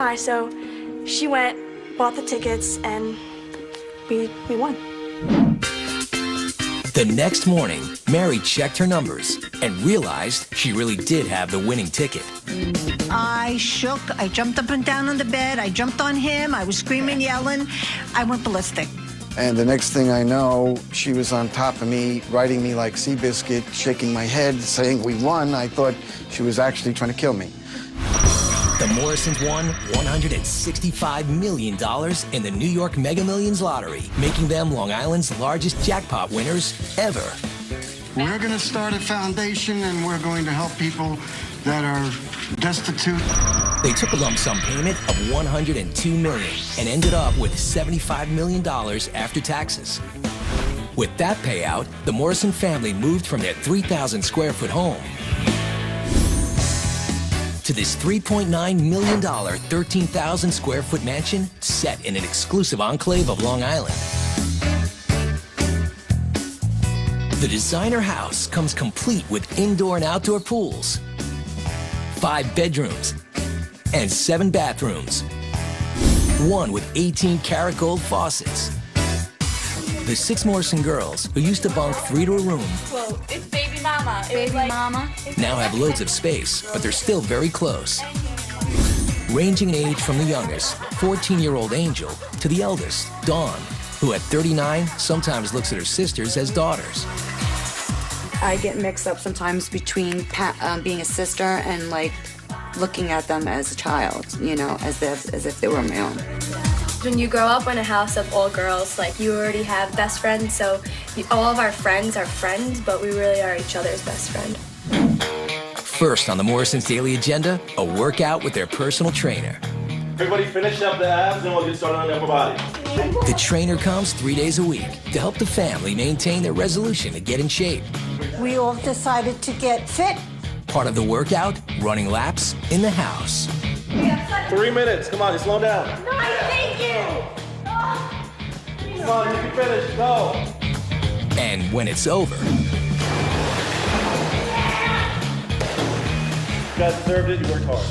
So she went, bought the tickets, and we won. The next morning, Mary checked her numbers and realized she really did have the winning ticket. I shook, I jumped up and down on the bed, I jumped on him, I was screaming, yelling, I went ballistic. And the next thing I know, she was on top of me, riding me like Seabiscuit, shaking my head, saying we won. I thought she was actually trying to kill me. The Morrisons won $165 million in the New York Mega Millions lottery, making them Long Island's largest jackpot winners ever. We're going to start a foundation, and we're going to help people that are destitute. They took a lump sum payment of $102 million and ended up with $75 million after taxes. With that payout, the Morrison family moved from their 3,000 square foot home to this $3.9 million, 13,000 square foot mansion set in an exclusive enclave of Long Island. The designer house comes complete with indoor and outdoor pools, 5 bedrooms, and 7 bathrooms, one with 18-karat gold faucets. The 6 Morrison girls, who used to bunk 3 to a room, Whoa, it's baby mama. now have loads of space, but they're still very close. Ranging in age from the youngest, 14-year-old Angel, to the eldest, Dawn, who at 39 sometimes looks at her sisters as daughters. I get mixed up sometimes between being a sister and like looking at them as a child, you know, as if they were my own. When you grow up in a house of all girls, like you already have best friends, so all of our friends are friends, but we really are each other's best friend. First on the Morrisons' daily agenda, a workout with their personal trainer. Everybody finish up the abs and we'll get started on the upper body. The trainer comes 3 days a week to help the family maintain their resolution to get in shape. We all decided to get fit. Part of the workout, running laps in the house. 3 minutes. Come on, just slow down. No, thank you! Come on, you can finish. Go. And when it's over, You guys deserved it. You worked hard.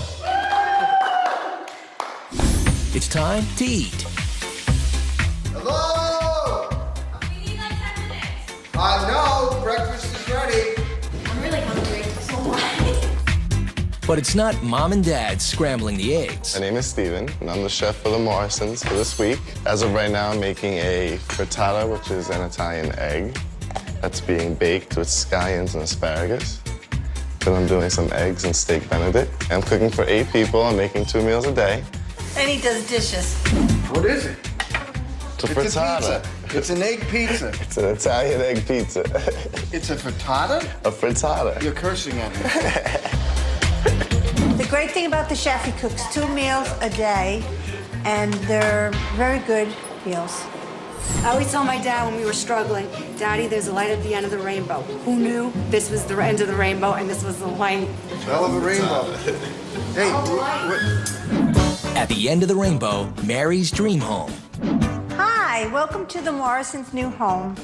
it's time to eat. Hello? We need like 10 minutes. I know, breakfast is ready. I'm really hungry. So what? But it's not mom and dad scrambling the eggs. My name is Steven, and I'm the chef for the Morrisons for this week. As of right now, I'm making a frittata, which is an Italian egg that's being baked with scallions and asparagus. Then I'm doing some eggs and steak benedict. I'm cooking for 8 people. I'm making 2 meals a day. And he does dishes. What is it? It's a frittata. It's an egg pizza. It's an Italian egg pizza. It's a frittata? A frittata. You're cursing at me. The great thing about the chef, he cooks 2 meals a day, and they're very good meals. I always tell my dad when we were struggling, Daddy, there's a light at the end of the rainbow. Who knew this was the end of the rainbow and this was the light? Hell of a rainbow. Hey, what? At the end of the rainbow, Mary's dream home. Hi, welcome to the Morrisons' new home.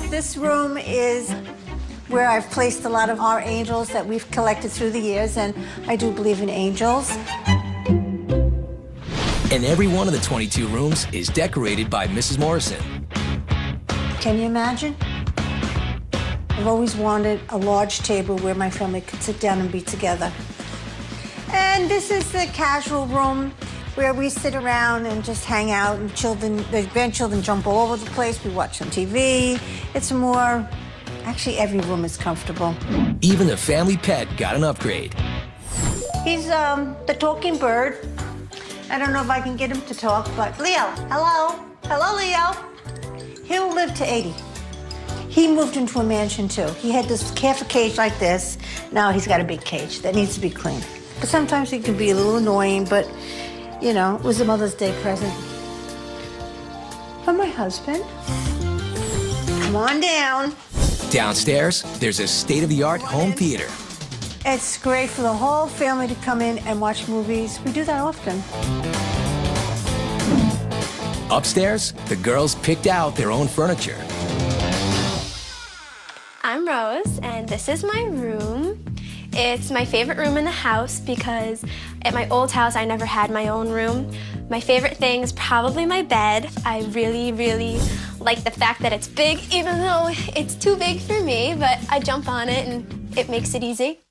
This room is where I've placed a lot of our angels that we've collected through the years, and I do believe in angels. And every one of the 22 rooms is decorated by Mrs. Morrison. Can you imagine? I've always wanted a large table where my family could sit down and be together. And this is the casual room where we sit around and just hang out, and the grandchildren jump all over the place. We watch some TV. It's more, actually every room is comfortable. Even the family pet got an upgrade. He's the talking bird. I don't know if I can get him to talk, but Leo, hello. Hello, Leo. He'll live to 80. He moved into a mansion, too. He had this half a cage like this. Now he's got a big cage that needs to be cleaned. But sometimes he can be a little annoying, but, you know, it was a Mother's Day present. From my husband. Come on down. Downstairs, there's a state-of-the-art home theater. It's great for the whole family to come in and watch movies. We do that often. Upstairs, the girls picked out their own furniture. I'm Rose, and this is my room. It's my favorite room in the house because at my old house I never had my own room. My favorite thing is probably my bed. I really, really like the fact that it's big, even though it's too big for me, but I jump on it and it makes it easy.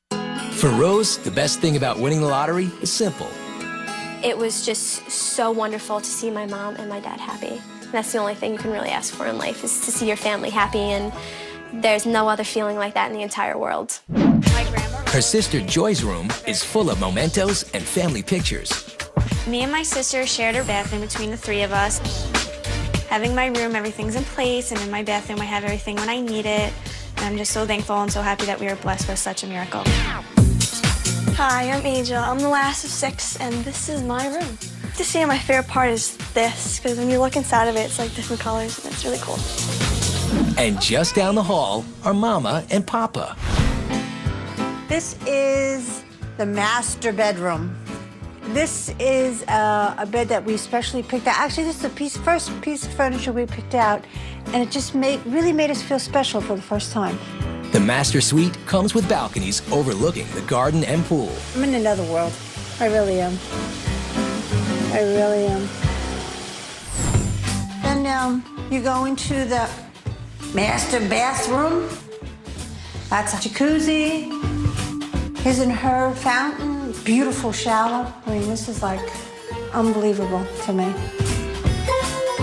For Rose, the best thing about winning the lottery is simple. It was just so wonderful to see my mom and my dad happy. That's the only thing you can really ask for in life, is to see your family happy, and there's no other feeling like that in the entire world. Her sister Joy's room is full of mementos and family pictures. Me and my sister shared our bathroom between the three of us. Having my room, everything's in place, and in my bathroom I have everything when I need it. And I'm just so thankful and so happy that we were blessed with such a miracle. Hi, I'm Angel. I'm the last of 6, and this is my room. To see my favorite part is this, because when you look inside of it, it's like different colors, and it's really cool. And just down the hall are Mama and Papa. This is the master bedroom. This is a bed that we specially picked out. Actually, this is the first piece of furniture we picked out, and it just really made us feel special for the first time. The master suite comes with balconies overlooking the garden and pool. I'm in another world. I really am. I really am. Then you go into the master bathroom. That's a jacuzzi. His and her fountain. Beautiful shower. I mean, this is like unbelievable to me.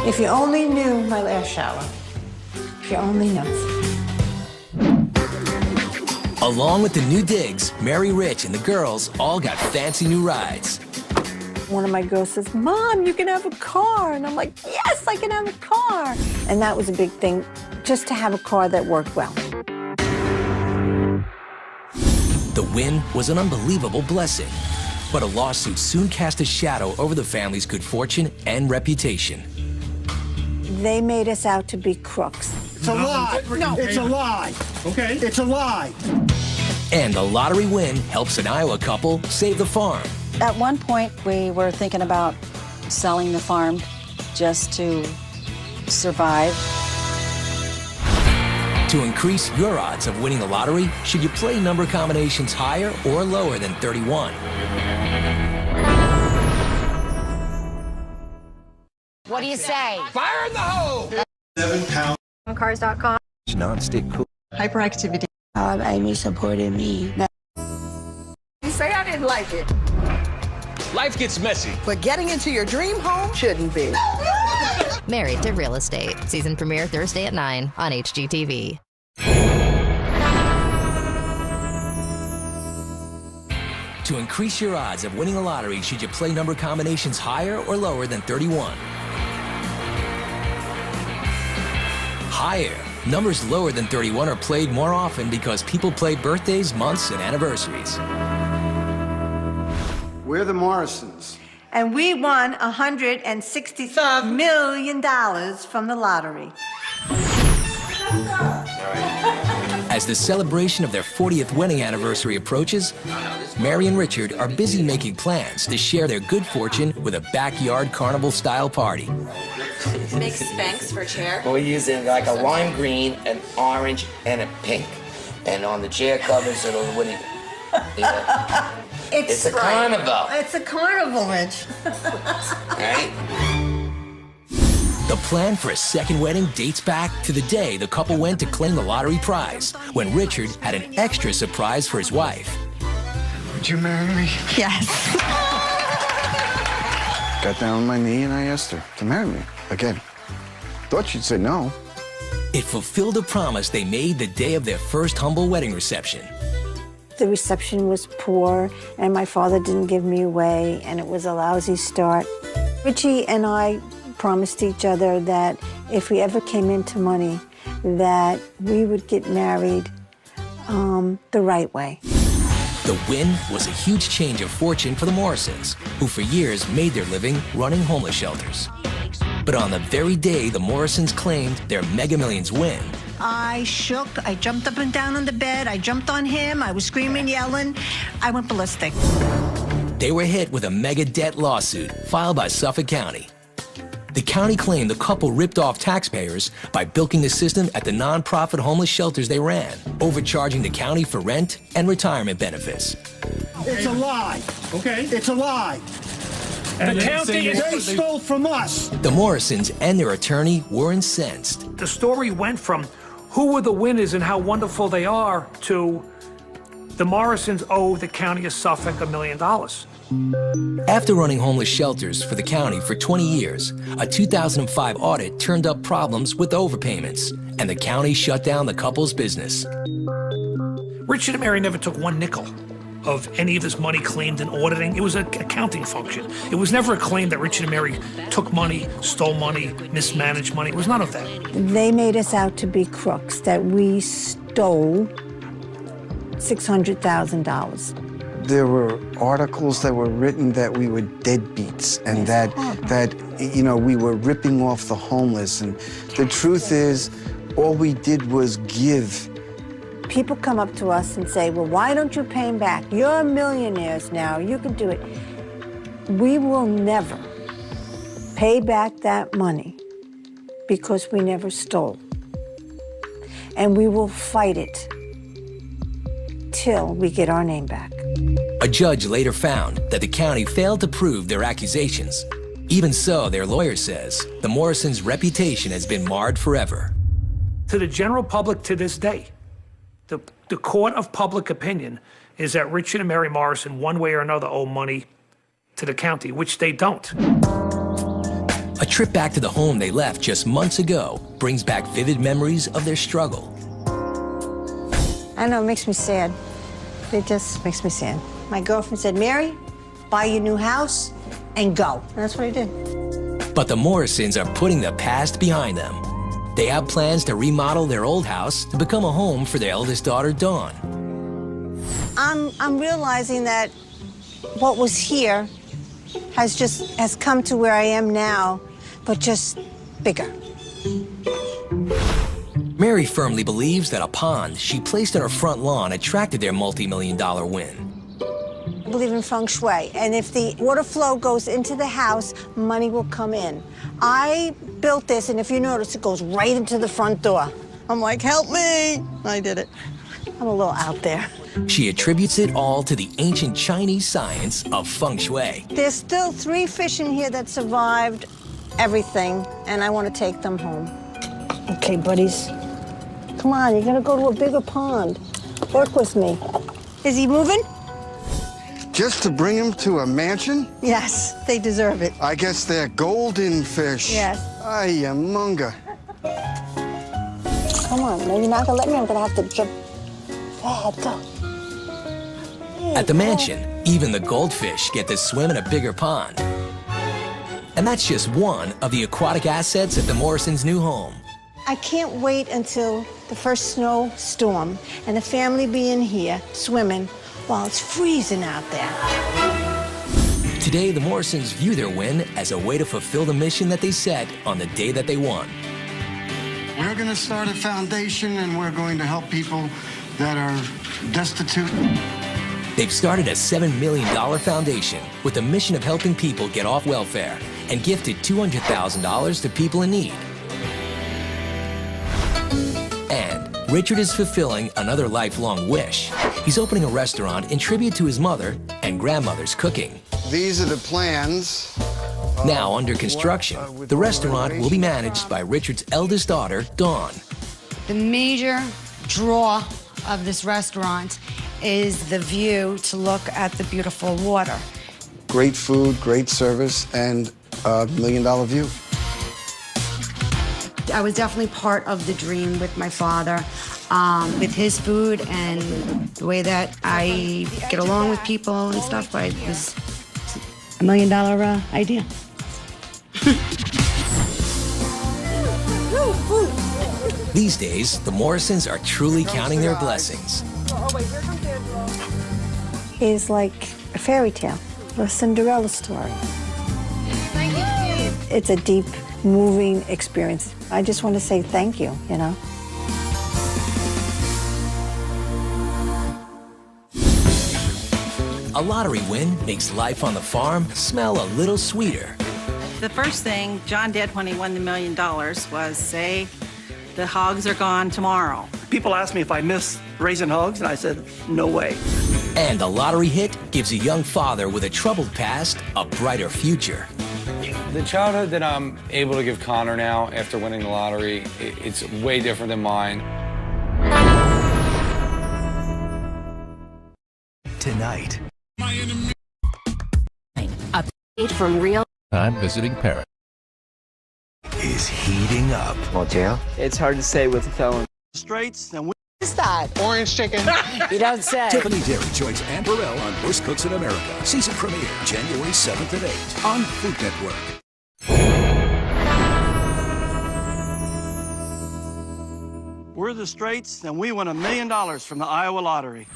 If you only knew my last shower. If you only knew. Along with the new digs, Mary Rich and the girls all got fancy new rides. One of my girls says, Mom, you can have a car. And I'm like, yes, I can have a car. And that was a big thing, just to have a car that worked well. The win was an unbelievable blessing, but a lawsuit soon cast a shadow over the family's good fortune and reputation. They made us out to be crooks. It's a lie. No, it's a lie. Okay. It's a lie. And the lottery win helps an Iowa couple save the farm. At one point, we were thinking about selling the farm just to survive. To increase your odds of winning the lottery, should you play number combinations higher or lower than 31? What do you say? Fire in the hole! 7 pounds. Cars.com. Non-stick cool. Hyperactivity. Amy supported me. You say I didn't like it, Life gets messy. but getting into your dream home shouldn't be. Married to Real Estate. Season premiere Thursday at 9 on HGTV. To increase your odds of winning the lottery, should you play number combinations higher or lower than 31? Higher. Numbers lower than 31 are played more often because people play birthdays, months, and anniversaries. We're the Morrisons. And we won $165 million from the lottery. As the celebration of their 40th wedding anniversary approaches, Mary and Richard are busy making plans to share their good fortune with a backyard carnival-style party. Make Spanx for chair. We're using like a lime green, an orange, and a pink. And on the chair covers, it'll, what do you, yeah. It's a carnival. It's a carnival, Rich. Right? The plan for a second wedding dates back to the day the couple went to claim the lottery prize, when Richard had an extra surprise for his wife. Would you marry me? Yes. Got down on my knee and I asked her to marry me again. Thought she'd say no. It fulfilled a promise they made the day of their first humble wedding reception. The reception was poor, and my father didn't give me away, and it was a lousy start. Richie and I promised each other that if we ever came into money, that we would get married the right way. The win was a huge change of fortune for the Morrisons, who for years made their living running homeless shelters. But on the very day the Morrisons claimed their Mega Millions win, I shook, I jumped up and down on the bed, I jumped on him, I was screaming, yelling, I went ballistic. they were hit with a mega debt lawsuit filed by Suffolk County. The county claimed the couple ripped off taxpayers by bilking the system at the nonprofit homeless shelters they ran, overcharging the county for rent and retirement benefits. It's a lie. Okay. It's a lie. And The county, they stole from us. The Morrisons and their attorney were incensed. The story went from who were the winners and how wonderful they are to the Morrisons owe the county of Suffolk $1 million. After running homeless shelters for the county for 20 years, a 2005 audit turned up problems with overpayments, and the county shut down the couple's business. Richard and Mary never took one nickel of any of his money claimed in auditing. It was an accounting function. It was never a claim that Richard and Mary took money, stole money, mismanaged money. It was none of that. They made us out to be crooks, that we stole $600,000. There were articles that were written that we were deadbeats and that you know, we were ripping off the homeless. And the truth is, all we did was give. People come up to us and say, well, why don't you pay them back? You're millionaires now, you can do it. We will never pay back that money because we never stole. And we will fight it till we get our name back. A judge later found that the county failed to prove their accusations. Even so, their lawyer says the Morrisons' reputation has been marred forever. To the general public to this day, the court of public opinion is that Richard and Mary Morrison, one way or another, owe money to the county, which they don't. A trip back to the home they left just months ago brings back vivid memories of their struggle. I know, it makes me sad. It just makes me sad. My girlfriend said, Mary, buy your new house and go. And that's what I did. But the Morrisons are putting the past behind them. They have plans to remodel their old house to become a home for their eldest daughter, Dawn. I'm realizing that what was here has come to where I am now, but just bigger. Mary firmly believes that a pond she placed on her front lawn attracted their multi-million-dollar win. I believe in feng shui, and if the water flow goes into the house, money will come in. I built this, and if you notice, it goes right into the front door. I'm like, help me! I did it. I'm a little out there. She attributes it all to the ancient Chinese science of feng shui. There's still 3 fish in here that survived everything, and I want to take them home. Okay, buddies. Come on, you're gonna go to a bigger pond. Work with me. Is he moving? Just to bring him to a mansion? Yes, they deserve it. I guess they're golden fish. Yes. Ay, munga. Come on, no, you're not gonna let me. I'm gonna have to jump. Dad, go. At the mansion, even the goldfish get to swim in a bigger pond. And that's just one of the aquatic assets at the Morrisons' new home. I can't wait until the first snowstorm and the family be in here swimming while it's freezing out there. Today, the Morrisons view their win as a way to fulfill the mission that they set on the day that they won. We're going to start a foundation, and we're going to help people that are destitute. They've started a $7 million foundation with the mission of helping people get off welfare and gifted $200,000 to people in need. And Richard is fulfilling another lifelong wish. He's opening a restaurant in tribute to his mother and grandmother's cooking. These are the plans. Now under construction, the restaurant will be managed by Richard's eldest daughter, Dawn. The major draw of this restaurant is the view to look at the beautiful water. Great food, great service, and a $1 million view. I was definitely part of the dream with my father, with his food and the way that I get along with people and stuff. But it was $1 million idea. These days, the Morrisons are truly counting their blessings. It's like a fairy tale, a Cinderella story. It's a deep, moving experience. I just want to say thank you, you know. A lottery win makes life on the farm smell a little sweeter. The first thing John did when he won the $1 million was say, the hogs are gone tomorrow. People ask me if I miss raising hogs, and I said, no way. And the lottery hit gives a young father with a troubled past a brighter future. The childhood that I'm able to give Connor now after winning the lottery, it's way different than mine. Tonight. Update from Real. I'm visiting parent. Is heating up. Well, jail? It's hard to say with a felon. Straights and What's that? Orange chicken. You don't say. Tiffany Derry joins Ann Burrell on Worst Cooks in America. Season premiere January 7th at 8 on Food Network. we're the Straights, and we won $1 million from the Iowa lottery.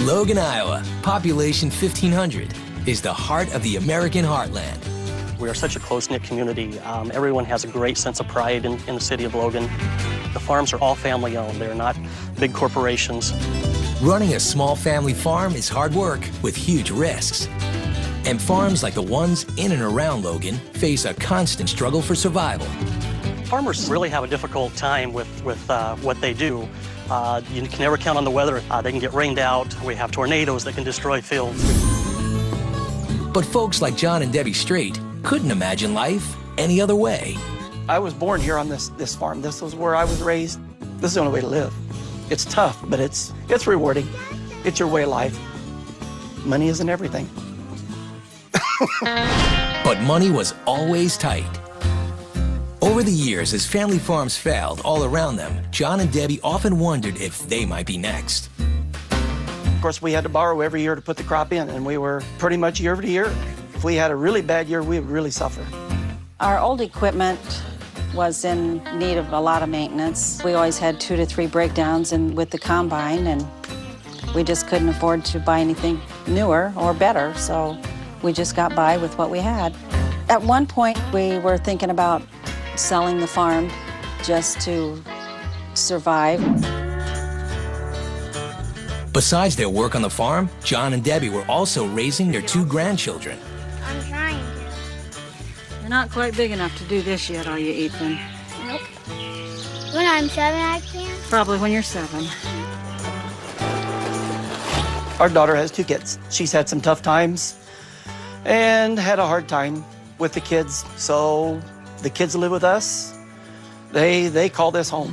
Logan, Iowa, population 1,500, is the heart of the American heartland. We are such a close-knit community. Everyone has a great sense of pride in the city of Logan. The farms are all family-owned. They're not big corporations. Running a small family farm is hard work with huge risks. And farms like the ones in and around Logan face a constant struggle for survival. Farmers really have a difficult time with what they do. You can never count on the weather. They can get rained out. We have tornadoes that can destroy fields. But folks like John and Debbie Straight couldn't imagine life any other way. I was born here on this farm. This was where I was raised. This is the only way to live. It's tough, but it's rewarding. It's your way of life. Money isn't everything. But money was always tight. Over the years, as family farms failed all around them, John and Debbie often wondered if they might be next. Of course, we had to borrow every year to put the crop in, and we were pretty much year to year. If we had a really bad year, we would really suffer. Our old equipment was in need of a lot of maintenance. We always had 2 to 3 breakdowns with the combine, and we just couldn't afford to buy anything newer or better, so we just got by with what we had. At one point, we were thinking about selling the farm just to survive. Besides their work on the farm, John and Debbie were also raising their 2 grandchildren. I'm trying to. You're not quite big enough to do this yet, are you, Ethan? Nope. When I'm 7, I can. Probably when you're 7. Our daughter has 2 kids. She's had some tough times and had a hard time with the kids. So the kids live with us. They call this home.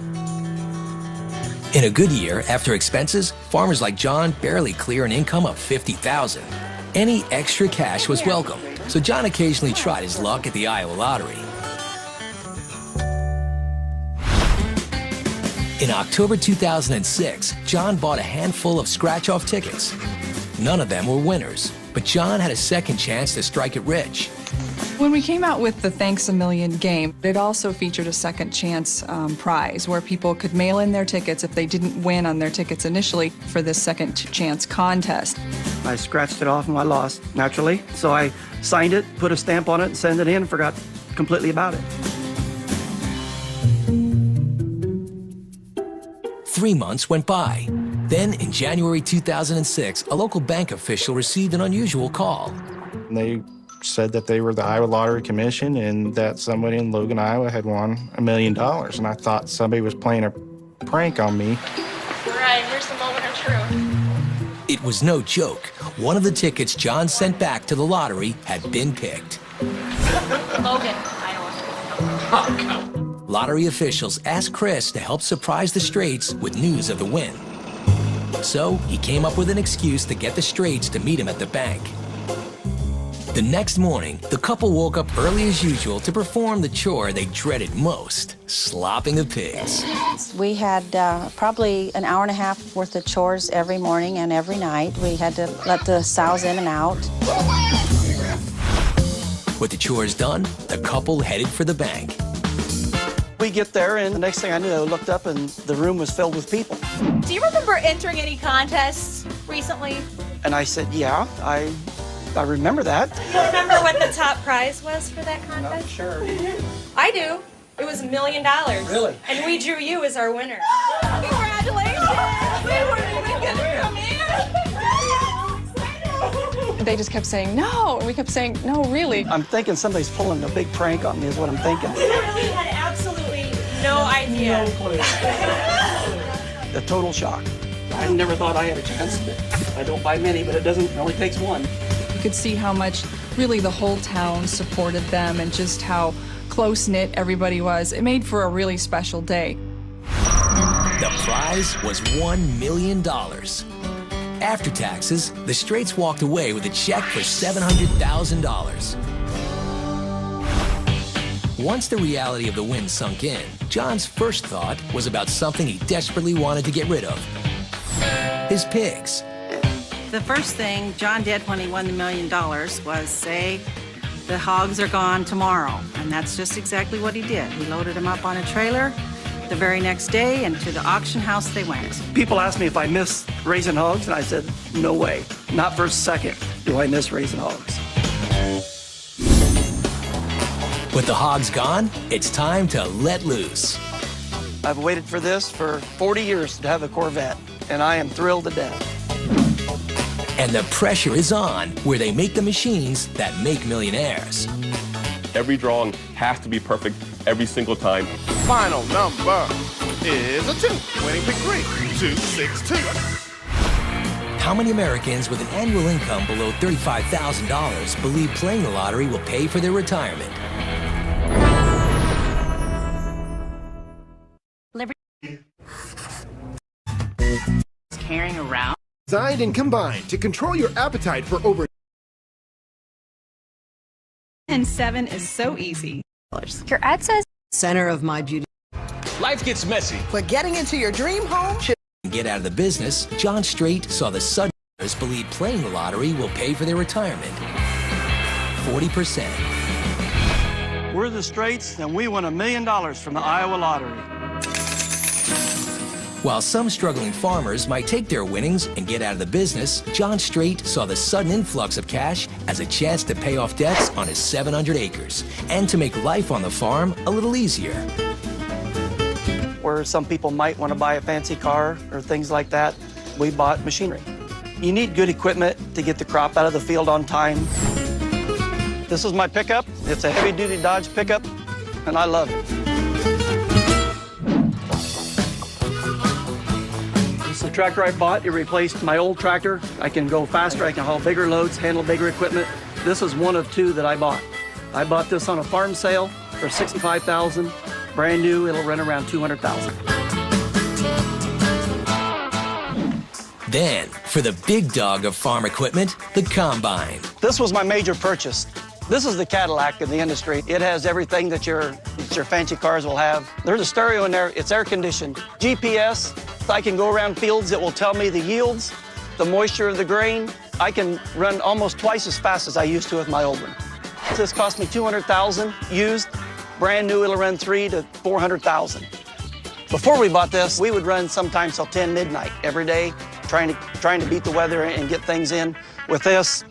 In a good year, after expenses, farmers like John barely clear an income of $50,000. Any extra cash was welcome, so John occasionally tried his luck at the Iowa lottery. In October 2006, John bought a handful of scratch-off tickets. None of them were winners, but John had a second chance to strike it rich. When we came out with the Thanks a Million game, it also featured a second chance prize where people could mail in their tickets if they didn't win on their tickets initially for this second chance contest. I scratched it off and I lost, naturally. So I signed it, put a stamp on it, and sent it in, and forgot completely about it. 3 months went by. Then, in January 2006, a local bank official received an unusual call. They said that they were the Iowa Lottery Commission and that somebody in Logan, Iowa had won $1 million. And I thought somebody was playing a prank on me. Right, here's the moment of truth. It was no joke. One of the tickets John sent back to the lottery had been picked. Logan, Iowa. Lottery officials asked Chris to help surprise the Straights with news of the win. So he came up with an excuse to get the Straights to meet him at the bank. The next morning, the couple woke up early as usual to perform the chore they dreaded most, slopping the pigs. We had probably an hour and a half worth of chores every morning and every night. We had to let the sows in and out. With the chores done, the couple headed for the bank. We get there, and the next thing I knew, I looked up, and the room was filled with people. Do you remember entering any contests recently? And I said, yeah, I remember that. You remember what the top prize was for that contest? Not sure. I do. It was $1 million. Really? And we drew you as our winner. Congratulations! We weren't even gonna come in. they just kept saying, no, and we kept saying, no, really. I'm thinking somebody's pulling a big prank on me is what I'm thinking. We had absolutely no idea. A total shock. I never thought I had a chance. I don't buy many, but it only takes one. You could see how much really the whole town supported them and just how close-knit everybody was. It made for a really special day. The prize was $1 million. After taxes, the Straits walked away with a check for $700,000. Once the reality of the win sunk in, John's first thought was about something he desperately wanted to get rid of. His pigs. The first thing John did when he won the $1 million was say, the hogs are gone tomorrow. And that's just exactly what he did. He loaded them up on a trailer the very next day, and to the auction house they went. People ask me if I miss raising hogs, and I said, no way. Not for a second do I miss raising hogs. With the hogs gone, it's time to let loose. I've waited for this for 40 years to have a Corvette, and I am thrilled to death. And the pressure is on where they make the machines that make Millionaires. Every drawing has to be perfect every single time. Final number is a 2. Winning pick 3, 262. How many Americans with an annual income below $35,000 believe playing the lottery will pay for their retirement? Carrying around. Designed and combined to control your appetite for over. And 7 is so easy. Your ad says Center of my beauty. Life gets messy. But getting into your dream home should Get out of the business, John Straight saw the Southerners believe playing the lottery will pay for their retirement. 40%. We're the Straits, and we won $1 million from the Iowa lottery. While some struggling farmers might take their winnings and get out of the business, John Straight saw the sudden influx of cash as a chance to pay off debts on his 700 acres and to make life on the farm a little easier. Where some people might want to buy a fancy car or things like that, we bought machinery. You need good equipment to get the crop out of the field on time. This is my pickup. It's a heavy-duty Dodge pickup, and I love it. It's the tractor I bought. It replaced my old tractor. I can go faster. I can haul bigger loads, handle bigger equipment. This is one of 2 that I bought. I bought this on a farm sale for $65,000. Brand new, it'll run around $200,000. Then, for the big dog of farm equipment, the Combine. This was my major purchase. This is the Cadillac in the industry. It has everything that your fancy cars will have. There's a stereo in there. It's air conditioned. GPS. I can go around fields. It will tell me the yields, the moisture of the grain. I can run almost twice as fast as I used to with my old one. This cost me $200,000 used. Brand new, it'll run $300,000 to $400,000. Before we bought this, we would run sometimes till 10 midnight every day, trying to beat the weather and get things in. With this,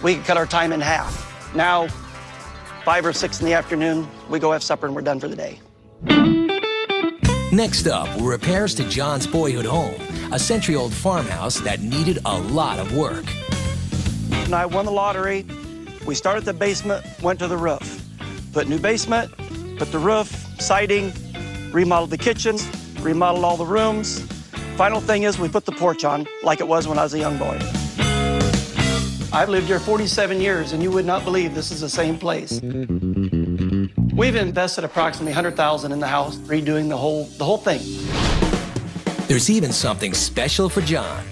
we could cut our time in half. Now, 5 or 6 in the afternoon, we go have supper and we're done for the day. Next up were repairs to John's boyhood home, a century-old farmhouse that needed a lot of work. When I won the lottery, we started at the basement, went to the roof. Put new basement, put the roof, siding, remodeled the kitchen, remodeled all the rooms. Final thing is we put the porch on like it was when I was a young boy. I've lived here 47 years, and you would not believe this is the same place. We've invested approximately $100,000 in the house, redoing the whole thing. There's even something special for John.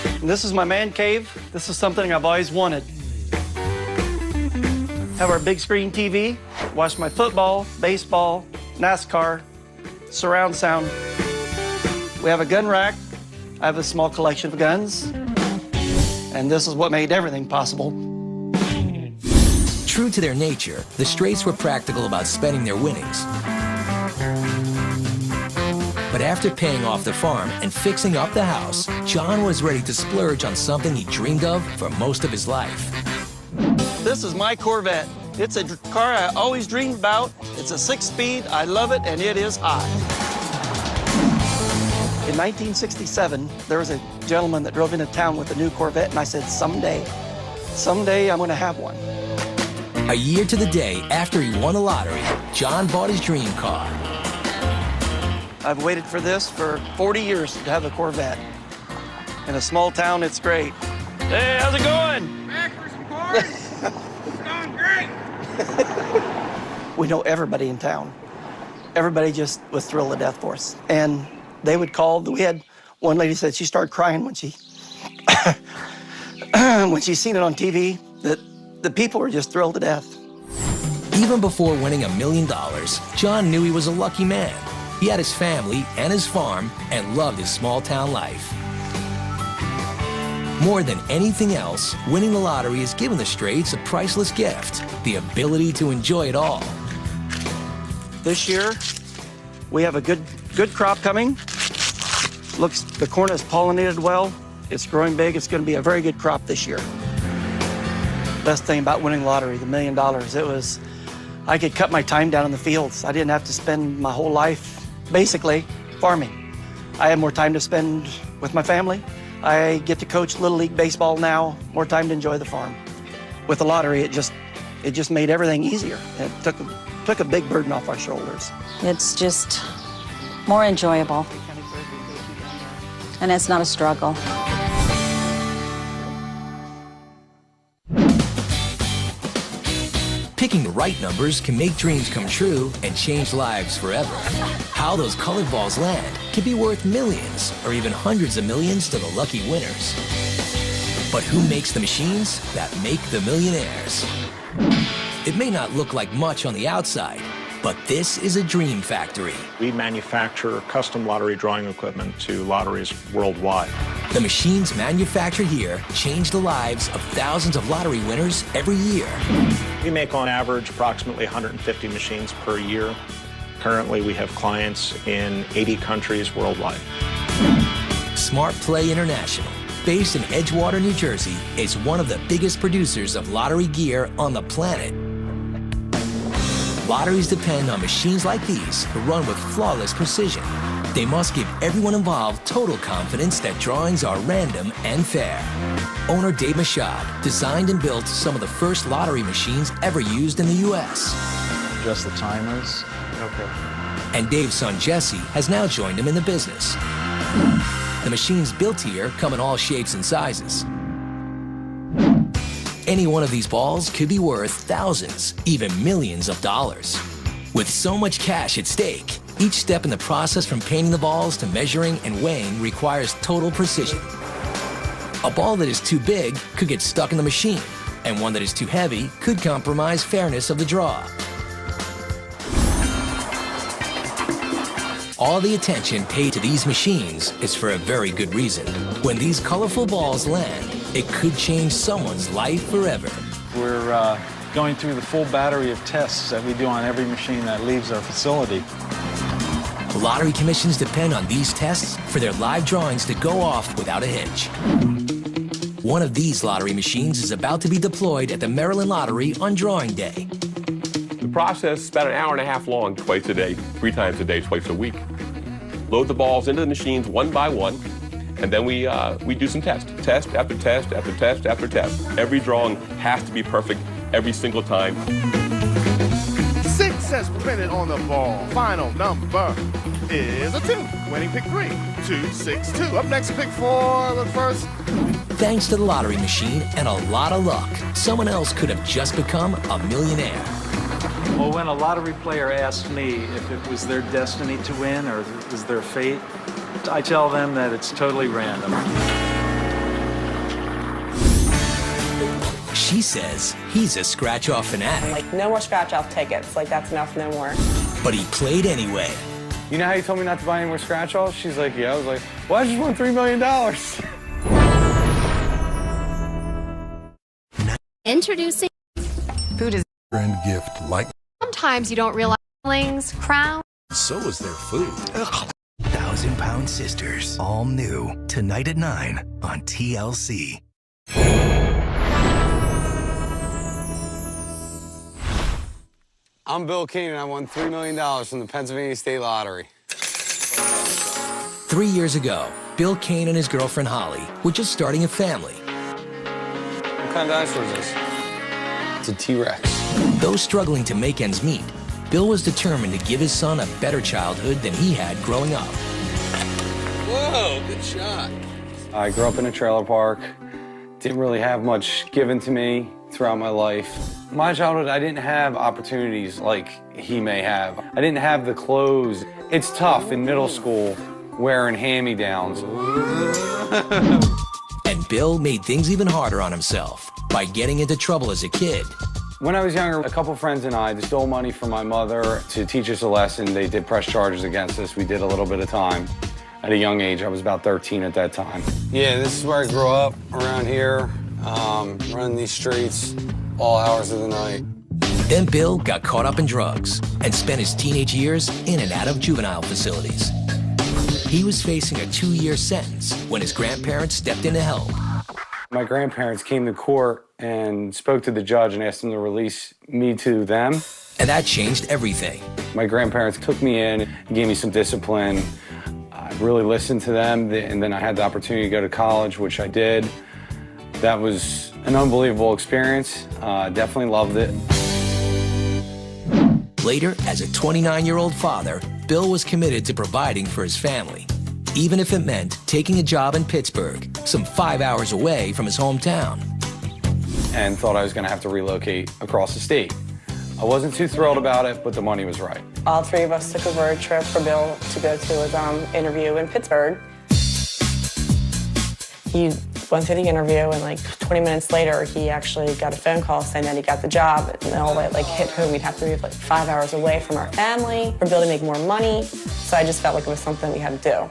And this is my man cave. This is something I've always wanted. Have our big screen TV, watch my football, baseball, NASCAR, surround sound. We have a gun rack. I have a small collection of guns. And this is what made everything possible. True to their nature, the Straits were practical about spending their winnings. But after paying off the farm and fixing up the house, John was ready to splurge on something he dreamed of for most of his life. This is my Corvette. It's a car I always dreamed about. It's a 6-speed. I love it, and it is hot. In 1967, there was a gentleman that drove into town with a new Corvette, and I said, someday I'm going to have one. A year to the day after he won the lottery, John bought his dream car. I've waited for this for 40 years to have a Corvette. In a small town, it's great. Hey, how's it going? Back for some cars? It's going great. We know everybody in town. Everybody just was thrilled to death for us. And they would call. We had one lady said she started crying when she when she seen it on TV, that the people were just thrilled to death. Even before winning $1 million, John knew he was a lucky man. He had his family and his farm and loved his small town life. More than anything else, winning the lottery has given the Straits a priceless gift, the ability to enjoy it all. This year, we have a good crop coming. Looks, the corn is pollinated well. It's growing big. It's going to be a very good crop this year. Best thing about winning the lottery, the $1 million, it was, I could cut my time down in the fields. I didn't have to spend my whole life, basically, farming. I have more time to spend with my family. I get to coach Little League Baseball now, more time to enjoy the farm. With the lottery, it just made everything easier. It took a big burden off our shoulders. It's just more enjoyable. And it's not a struggle. Picking the right numbers can make dreams come true and change lives forever. How those colored balls land can be worth millions or even hundreds of millions to the lucky winners. But who makes the machines that make the millionaires? It may not look like much on the outside, but this is a dream factory. We manufacture custom lottery drawing equipment to lotteries worldwide. The machines manufactured here change the lives of thousands of lottery winners every year. We make on average approximately 150 machines per year. Currently, we have clients in 80 countries worldwide. Smart Play International, based in Edgewater, New Jersey, is one of the biggest producers of lottery gear on the planet. Lotteries depend on machines like these to run with flawless precision. They must give everyone involved total confidence that drawings are random and fair. Owner Dave Mashad designed and built some of the first lottery machines ever used in the U.S. Just the timers? Okay. And Dave's son Jesse has now joined him in the business. The machines built here come in all shapes and sizes. Any one of these balls could be worth thousands, even millions of dollars. With so much cash at stake, each step in the process from painting the balls to measuring and weighing requires total precision. A ball that is too big could get stuck in the machine, and one that is too heavy could compromise fairness of the draw. All the attention paid to these machines is for a very good reason. When these colorful balls land, it could change someone's life forever. We're going through the full battery of tests that we do on every machine that leaves our facility. Lottery commissions depend on these tests for their live drawings to go off without a hitch. One of these lottery machines is about to be deployed at the Maryland Lottery on drawing day. The process is about an hour and a half long, twice a day, 3 times a day, twice a week. Load the balls into the machines one by one, and then we do some tests. Test after test after test after test. Every drawing has to be perfect every single time. 6 has printed on the ball. Final number is a 2. Winning pick 3, 2, 6, 2. Up next, pick 4, but first. Thanks to the lottery machine and a lot of luck, someone else could have just become a millionaire. Well, when a lottery player asks me if it was their destiny to win or was their fate, I tell them that it's totally random. She says he's a scratch-off fanatic. Like, no more scratch-off tickets. Like, that's enough, no more. But he played anyway. You know how you told me not to buy any more scratch-offs? She's like, yeah. I was like, well, I just won $3 million. Introducing food is and gift like. Sometimes you don't realize feelings, crown. So is their food. 1,000-Pound Sisters, all new tonight at 9 on TLC. I'm Bill Keenan. I won $3 million from the Pennsylvania State Lottery. 3 years ago, Bill Kane and his girlfriend Holly were just starting a family. What kind of dinosaur is this? It's a T-Rex. Though struggling to make ends meet, Bill was determined to give his son a better childhood than he had growing up. Whoa, good shot. I grew up in a trailer park. Didn't really have much given to me throughout my life. My childhood, I didn't have opportunities like he may have. I didn't have the clothes. It's tough in middle school wearing hand-me-downs. And Bill made things even harder on himself by getting into trouble as a kid. When I was younger, a couple friends and I stole money from my mother to teach us a lesson. They did press charges against us. We did a little bit of time. At a young age, I was about 13 at that time. Yeah, this is where I grew up, around here, running these streets all hours of the night. Then Bill got caught up in drugs and spent his teenage years in and out of juvenile facilities. He was facing a 2-year sentence when his grandparents stepped in to help. My grandparents came to court and spoke to the judge and asked him to release me to them. And that changed everything. My grandparents took me in, gave me some discipline. I really listened to them, and then I had the opportunity to go to college, which I did. That was an unbelievable experience. Definitely loved it. Later, as a 29-year-old father, Bill was committed to providing for his family, even if it meant taking a job in Pittsburgh, some 5 hours away from his hometown. And thought I was going to have to relocate across the state. I wasn't too thrilled about it, but the money was right. All three of us took a road trip for Bill to go to his interview in Pittsburgh. He went through the interview, and like 20 minutes later, he actually got a phone call saying that he got the job. And all that like hit home. We'd have to move like 5 hours away from our family for Bill to make more money. So I just felt like it was something we had to do.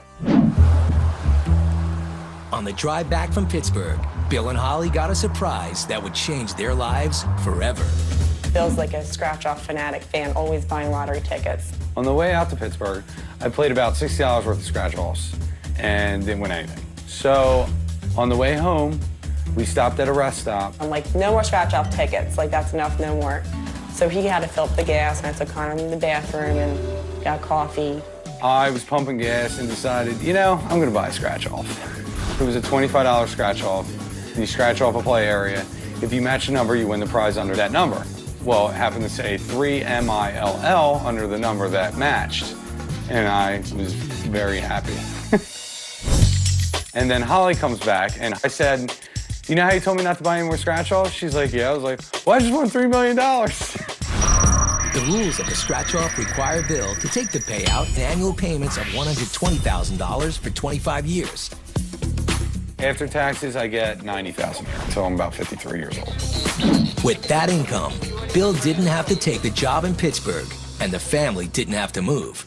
On the drive back from Pittsburgh, Bill and Holly got a surprise that would change their lives forever. Bill's like a scratch-off fanatic fan, always buying lottery tickets. On the way out to Pittsburgh, I played about $60 worth of scratch-offs and didn't win anything. So on the way home, we stopped at a rest stop. I'm like, no more scratch-off tickets. Like, that's enough, no more. So he had to fill up the gas, and I took Connor in the bathroom and got coffee. I was pumping gas and decided, you know, I'm gonna buy a scratch-off. It was a $25 scratch-off. You scratch off a play area. If you match a number, you win the prize under that number. Well, it happened to say 3MILL under the number that matched, and I was very happy. And then Holly comes back, and I said, you know how you told me not to buy any more scratch-offs? She's like, yeah. I was like, well, I just won $3 million. The rules of the scratch-off require Bill to take the payout in annual payments of $120,000 for 25 years. After taxes, I get $90,000 until I'm about 53 years old. With that income, Bill didn't have to take the job in Pittsburgh, and the family didn't have to move.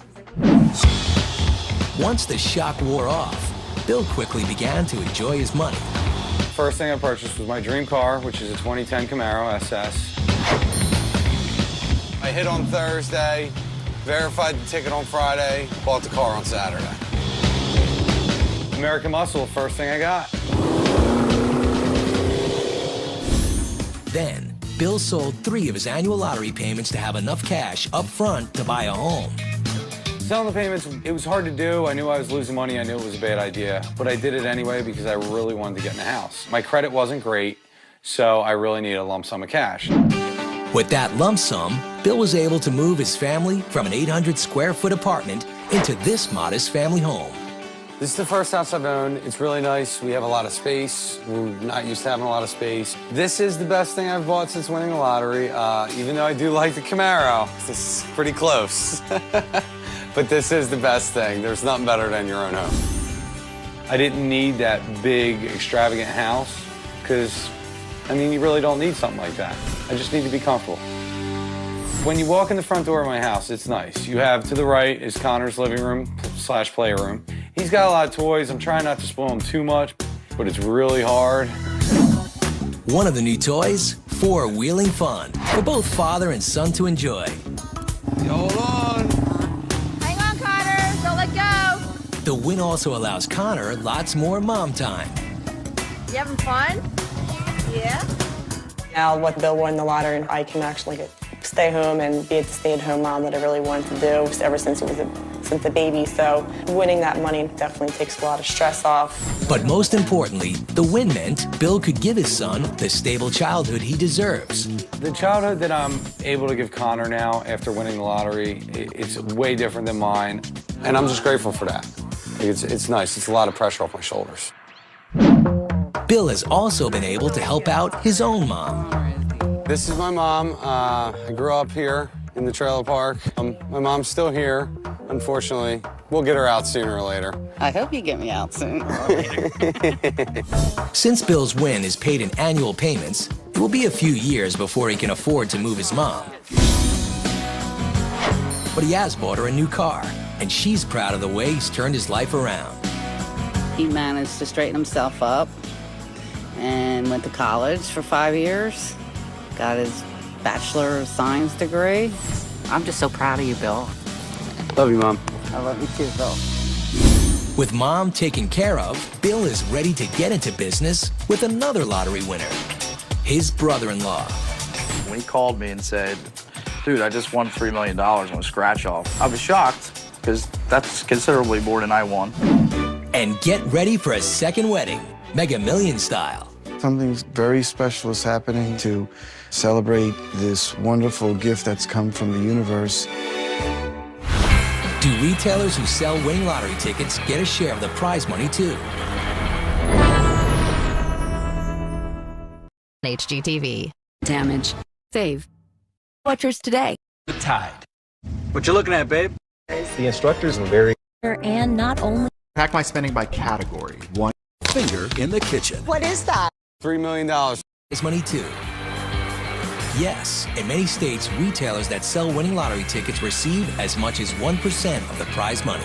Once the shock wore off, Bill quickly began to enjoy his money. First thing I purchased was my dream car, which is a 2010 Camaro SS. I hit on Thursday, verified the ticket on Friday, bought the car on Saturday. American Muscle, first thing I got. Then, Bill sold 3 of his annual lottery payments to have enough cash up front to buy a home. Selling the payments, it was hard to do. I knew I was losing money. I knew it was a bad idea. But I did it anyway because I really wanted to get in the house. My credit wasn't great, so I really needed a lump sum of cash. With that lump sum, Bill was able to move his family from an 800-square-foot apartment into this modest family home. This is the first house I've owned. It's really nice. We have a lot of space. We're not used to having a lot of space. This is the best thing I've bought since winning the lottery, even though I do like the Camaro. This is pretty close. But this is the best thing. There's nothing better than your own home. I didn't need that big, extravagant house because, I mean, you really don't need something like that. I just need to be comfortable. When you walk in the front door of my house, it's nice. You have to the right is Connor's living room / playroom. He's got a lot of toys. I'm trying not to spoil him too much, but it's really hard. One of the new toys, 4-wheeling fun for both father and son to enjoy. Hold on. Hang on, Connor. Don't let go. The win also allows Connor lots more mom time. You having fun? Yeah. Now, with Bill won the lottery, I can actually stay home and be the stay-at-home mom that I really wanted to do ever since he was with the baby, so winning that money definitely takes a lot of stress off. But most importantly, the win meant Bill could give his son the stable childhood he deserves. The childhood that I'm able to give Connor now after winning the lottery, it's way different than mine. And I'm just grateful for that. It's nice. It's a lot of pressure off my shoulders. Bill has also been able to help out his own mom. This is my mom. I grew up here in the trailer park. My mom's still here, unfortunately. We'll get her out sooner or later. I hope you get me out soon. Since Bill's win is paid in annual payments, it will be a few years before he can afford to move his mom. But he has bought her a new car, and she's proud of the way he's turned his life around. He managed to straighten himself up and went to college for 5 years. Got his Bachelor of Science degree. I'm just so proud of you, Bill. Love you, Mom. I love you too, Bill. With Mom taken care of, Bill is ready to get into business with another lottery winner, his brother-in-law. When he called me and said, dude, I just won $3 million on a scratch-off, I was shocked because that's considerably more than I won. And get ready for a second wedding, Mega Millions style. Something very special is happening to celebrate this wonderful gift that's come from the universe. Do retailers who sell winning lottery tickets get a share of the prize money too? HGTV. Damage. Save. Watch yours today. The Tide. What you looking at, babe? The instructors were very... And not only... Pack my spending by category. One Finger in the kitchen. What is that? $3 million. Prize money too. Yes, in many states, retailers that sell winning lottery tickets receive as much as 1% of the prize money.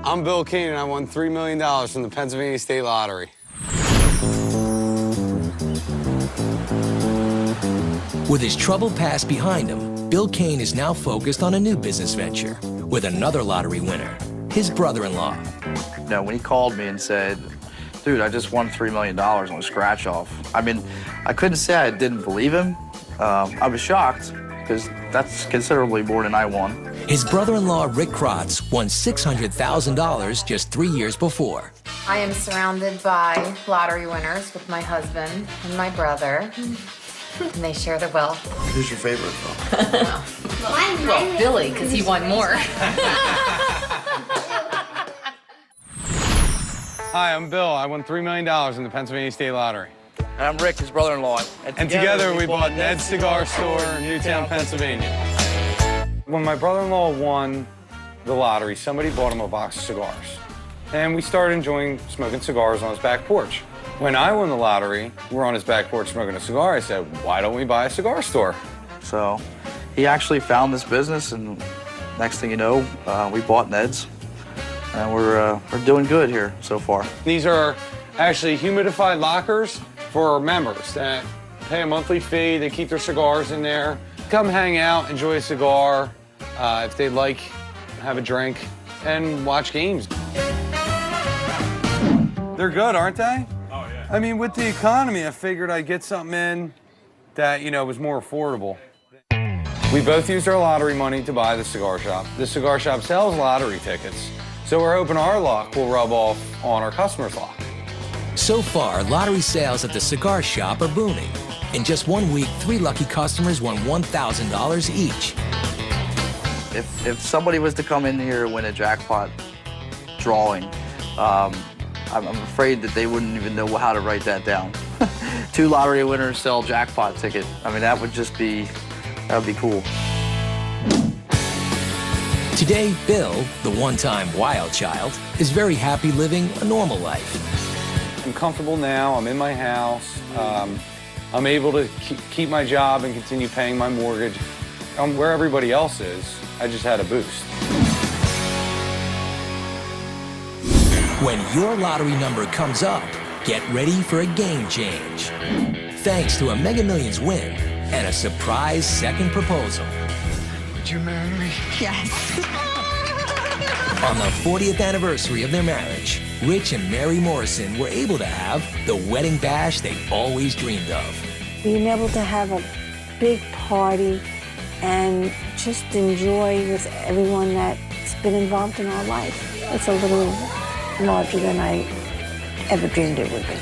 I'm Bill Kane, and I won $3 million from the Pennsylvania State Lottery. With his troubled past behind him, Bill Kane is now focused on a new business venture with another lottery winner, his brother-in-law. No, when he called me and said, dude, I just won $3 million on a scratch-off, I mean, I couldn't say I didn't believe him. I was shocked because that's considerably more than I won. His brother-in-law, Rick Krotz, won $600,000 just 3 years before. I am surrounded by lottery winners with my husband and my brother, and they share the wealth. Who's your favorite, though? Well, Billy, because he won more. Hi, I'm Bill. I won $3 million in the Pennsylvania State Lottery. And I'm Rick, his brother-in-law. And together we bought Ned's Cigar Store in Newtown, Pennsylvania. When my brother-in-law won the lottery, somebody bought him a box of cigars. And we started enjoying smoking cigars on his back porch. When I won the lottery, we're on his back porch smoking a cigar. I said, why don't we buy a cigar store? So he actually found this business, and next thing you know, we bought Ned's. And we're doing good here so far. These are actually humidified lockers for our members that pay a monthly fee. They keep their cigars in there. Come hang out, enjoy a cigar. If they'd like, have a drink, and watch games. They're good, aren't they? Oh, yeah. I mean, with the economy, I figured I'd get something in that, you know, was more affordable. We both used our lottery money to buy the cigar shop. The cigar shop sells lottery tickets. So we're hoping our luck will rub off on our customers' luck. So far, lottery sales at the cigar shop are booming. In just 1 week, 3 lucky customers won $1,000 each. If somebody was to come in here and win a jackpot drawing, I'm afraid that they wouldn't even know how to write that down. 2 lottery winners sell jackpot ticket. I mean, that would be cool. Today, Bill, the one-time wild child, is very happy living a normal life. I'm comfortable now. I'm in my house. I'm able to keep my job and continue paying my mortgage. I'm where everybody else is. I just had a boost. When your lottery number comes up, get ready for a game change. Thanks to a Mega Millions win and a surprise second proposal. Would you marry me? Yes. On the 40th anniversary of their marriage, Rich and Mary Morrison were able to have the wedding bash they always dreamed of. Being able to have a big party and just enjoy with everyone that's been involved in our life. It's a little larger than I ever dreamed it would be.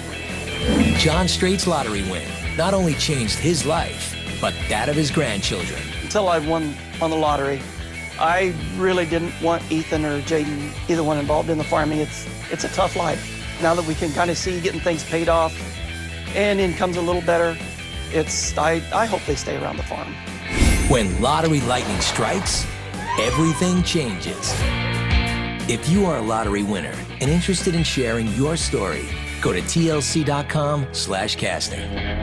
John Straight's lottery win not only changed his life, but that of his grandchildren. Until I won on the lottery, I really didn't want Ethan or Jaden, either one, involved in the farming. It's a tough life. Now that we can kind of see getting things paid off and income's a little better, I hope they stay around the farm. When lottery lightning strikes, everything changes. If you are a lottery winner and interested in sharing your story, go to tlc.com/casting.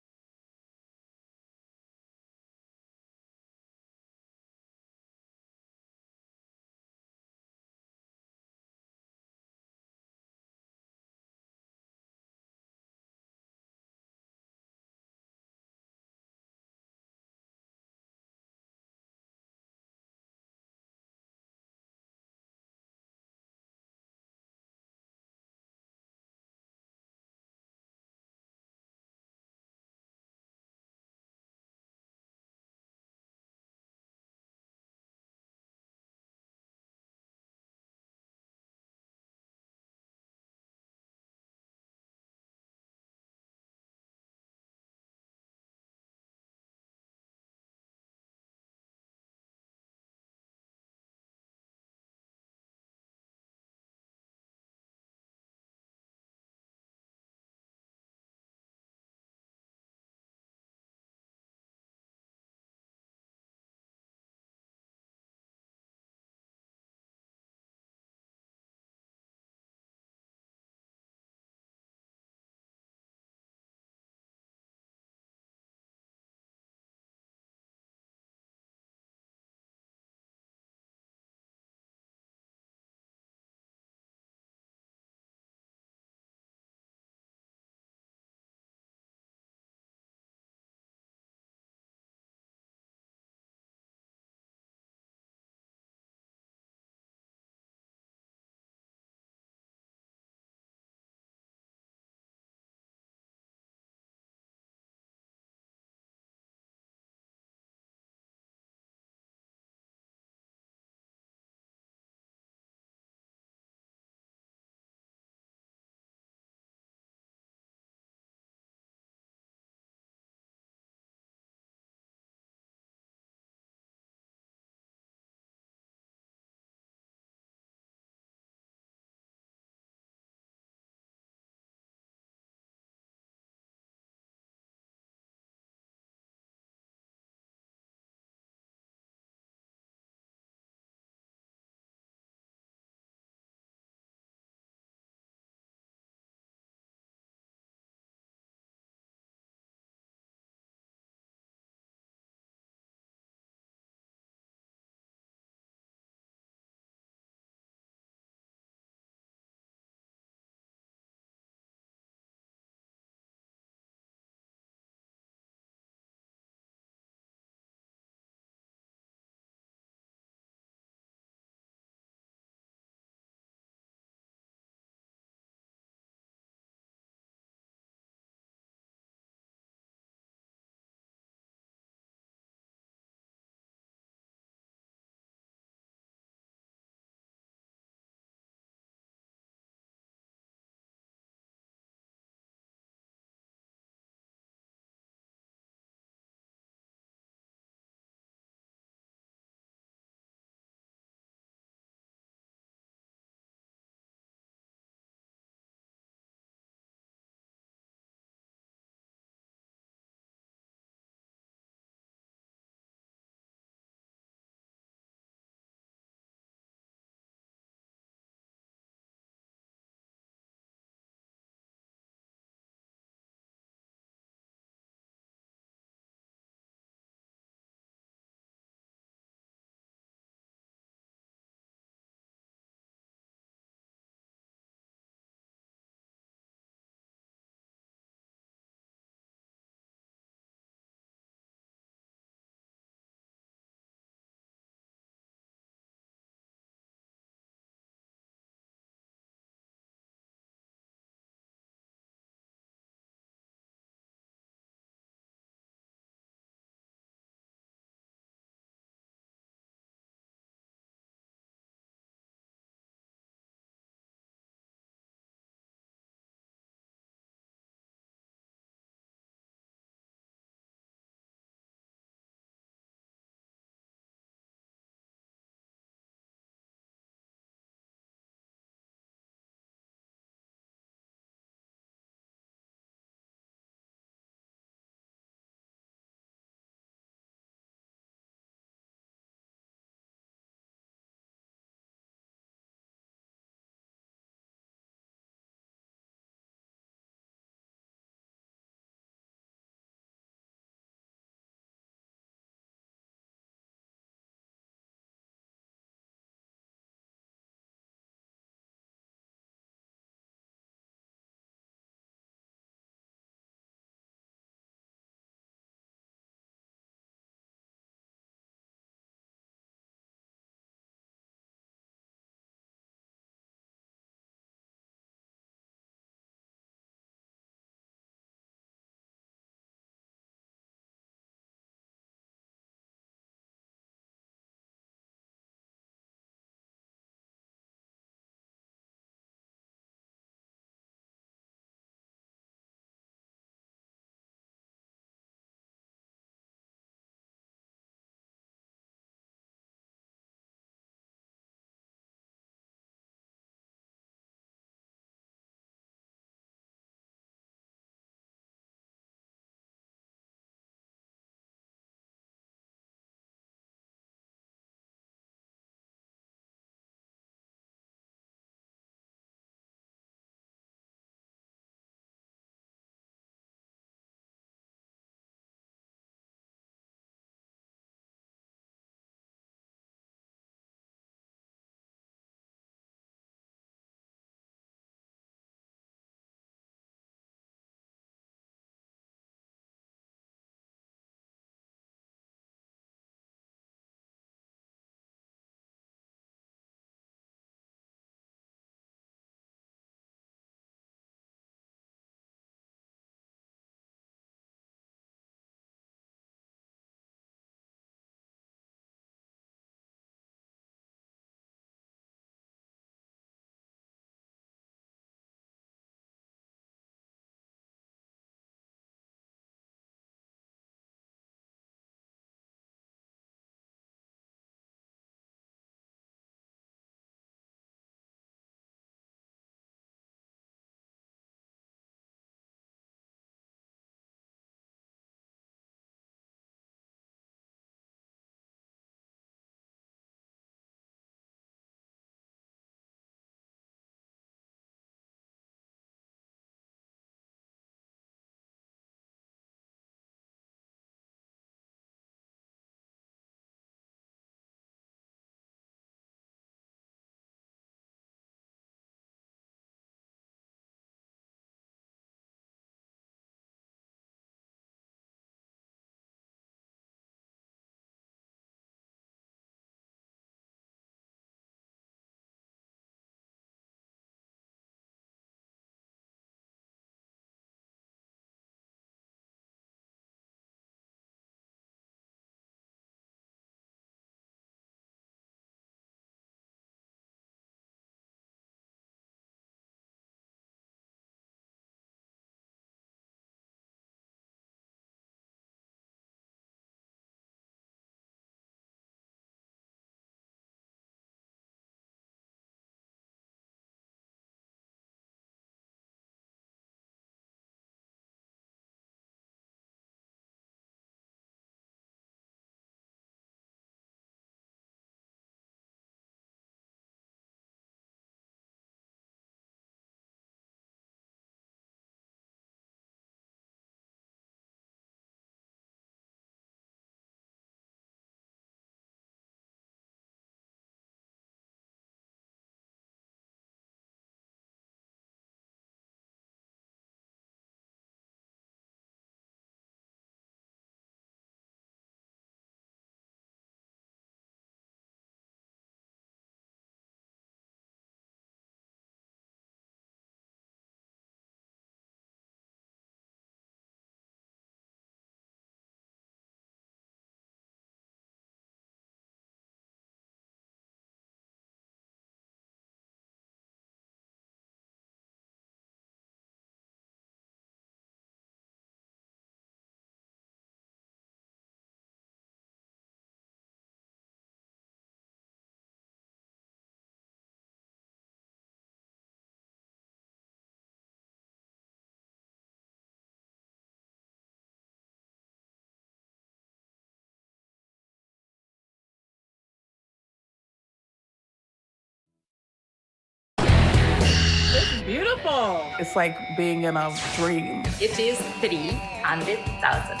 Oh, it's like being in a dream. It is 300,000.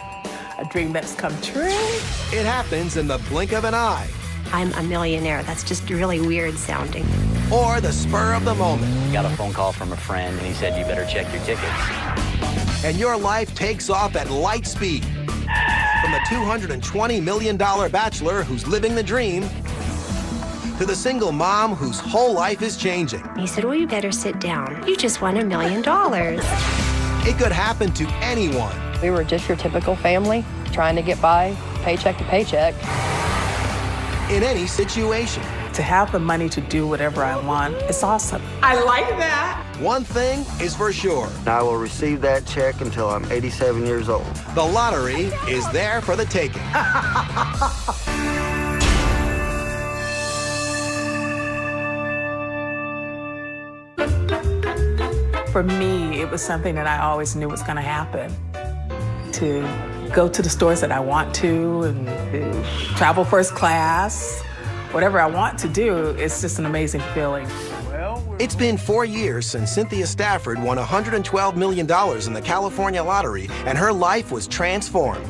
A dream that's come true. It happens in the blink of an eye. I'm a millionaire. That's just really weird sounding. Or the spur of the moment. Got a phone call from a friend, and he said you better check your tickets. And your life takes off at light speed. From the $220 million bachelor who's living the dream to the single mom whose whole life is changing. He said, well, you better sit down. You just won $1 million. It could happen to anyone. We were just your typical family, trying to get by, paycheck to paycheck. In any situation. To have the money to do whatever I want, it's awesome. I like that. One thing is for sure. I will receive that check until I'm 87 years old. The lottery is there for the taking. For me, it was something that I always knew was going to happen. To go to the stores that I want to and to travel first class, whatever I want to do, it's just an amazing feeling. It's been 4 years since Cynthia Stafford won $112 million in the California lottery, and her life was transformed.